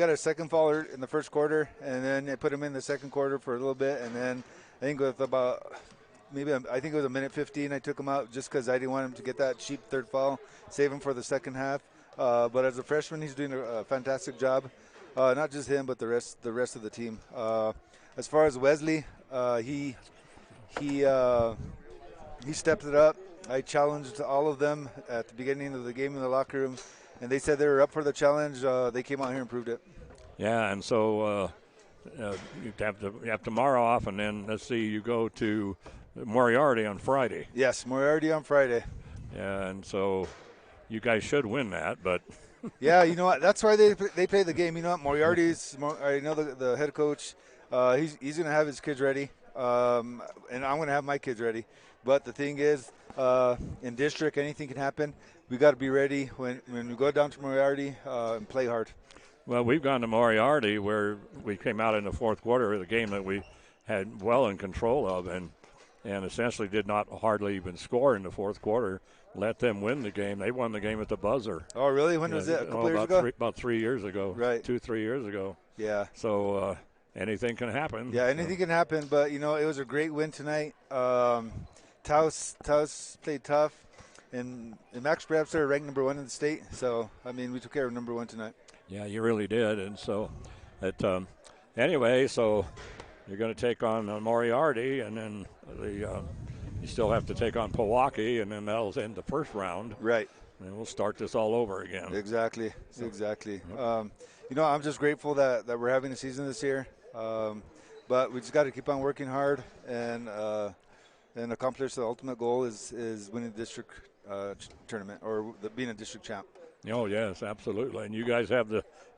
a second foul in the first quarter, and then they put him in the second quarter for a little bit, and then I think with about I think it was a minute 15, I took him out just because I didn't want him to get that cheap third foul, save him for the second half. But as a freshman, he's doing a fantastic job. Not just him, but the rest of the team. As far as Wesley, he stepped it up. I challenged all of them at the beginning of the game in the locker room, and they said they were up for the challenge. They came out here and proved it. Yeah, and so you have tomorrow off, and then let's see, you go to Moriarty on Friday. Yes, Moriarty on Friday. Yeah, and so you guys should win that, but Yeah, you know what? That's why they play the game. You know what? I know the head coach. He's going to have his kids ready, and I'm going to have my kids ready. But the thing is, in district, anything can happen. We got to be ready when we go down to Moriarty and play hard. well, we've gone to Moriarty where we came out in the fourth quarter of the game that we had well in control of, and essentially did not hardly even score in the fourth quarter. Let them win the game. They won the game at the buzzer. Oh, really? When was it? A couple years ago? About 3 years ago. Right. 2-3 years ago. Yeah. So anything can happen. Yeah, anything can happen. But, you know, it was a great win tonight. Taos played tough. And Max Brabster are ranked number 1 in the state. So, I mean, we took care of number 1 tonight. Yeah, you really did. And so, anyway, so you're going to take on Moriarty, and then you still have to take on Pewaukee, and then that'll end the first round. Right. And we'll start this all over again. Exactly. Exactly. You know, I'm just grateful that we're having a season this year. But we just got to keep on working hard and accomplish the ultimate goal is winning the district tournament or being a district champ. Oh, yes, absolutely. And you guys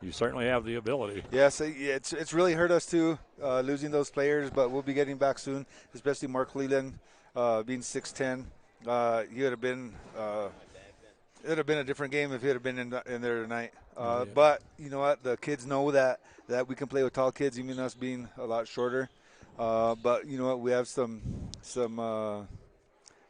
you certainly have the ability. Yes, it's really hurt us too, losing those players, but we'll be getting back soon, especially Mark Leland being 6'10". He would have been it would have been a different game if he had been in there tonight. Yeah. But you know what? The kids know that we can play with tall kids, even us being a lot shorter. But you know what? We have some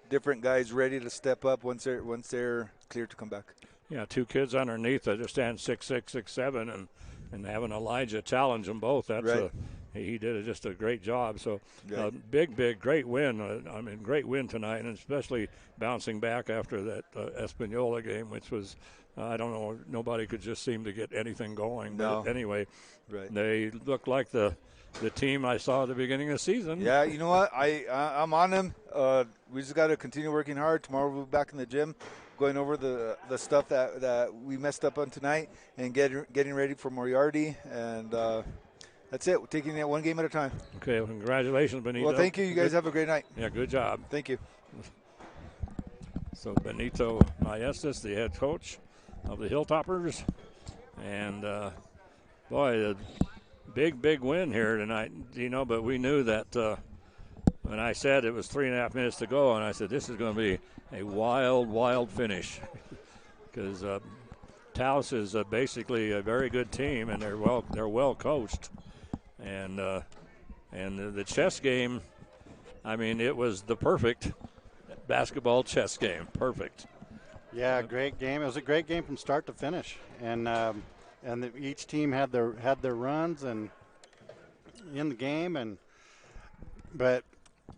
different guys ready to step up once they're clear to come back. Yeah, 2 kids underneath that just stand 6'6", 6'7", and having Elijah challenge them both. That's right. He did just a great job. So Right. great win. Great win tonight, and especially bouncing back after that Espanola game, which was, I don't know, nobody could just seem to get anything going. No. But anyway, Right. they look like the team I saw at the beginning of the season. Yeah, you know what? I'm on them. We just got to continue working hard. Tomorrow we'll be back in the gym, going over the stuff that we messed up on tonight and getting ready for Moriarty. And that's it. We're taking it one game at a time. Okay, well, congratulations, Benito. Well, thank you. You guys have a great night. Yeah, good job. Thank you. So Benito Maestas, the head coach of the Hilltoppers. And, boy, a big win here tonight, Dino. But we knew that when I said it was 3.5 minutes to go, and I said this is going to be a wild finish because Taos is basically a very good team, and they're well coached. And the chess game, I mean, it was the perfect basketball chess game. Perfect. Yeah, great game. It was a great game from start to finish, and each team had their runs and in the game, but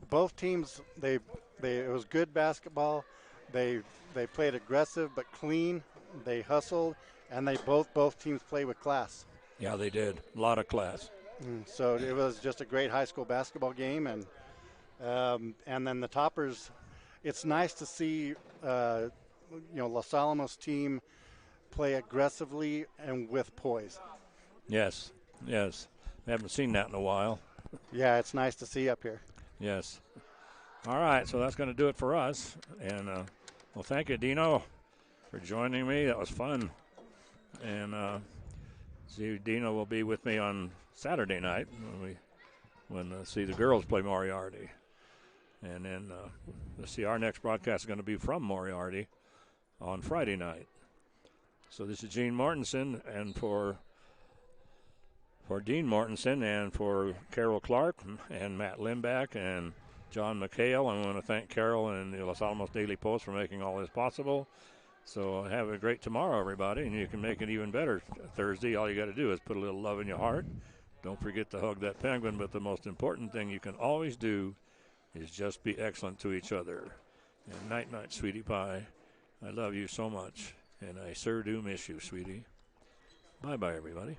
both teams it was good basketball. They played aggressive but clean. They hustled, and both teams played with class. Yeah, they did. A lot of class. So it was just a great high school basketball game, and then the Toppers. It's nice to see Los Alamos team play aggressively and with poise. Yes. We haven't seen that in a while. Yeah, it's nice to see up here. Yes. All right, so that's going to do it for us. And, well, thank you, Dino, for joining me. That was fun. And Dino will be with me on Saturday night when see the girls play Moriarty. And then let's see, our next broadcast is going to be from Moriarty on Friday night. So this is Gene Mortensen, and for Dean Mortensen and for Carol Clark and Matt Limback and John McHale, I want to thank Carol and the Los Alamos Daily Post for making all this possible. So have a great tomorrow, everybody, and you can make it even better Thursday. All you got to do is put a little love in your heart. Don't forget to hug that penguin, but the most important thing you can always do is just be excellent to each other. And night, sweetie pie. I love you so much, and I sure do miss you, sweetie. Bye-bye, everybody.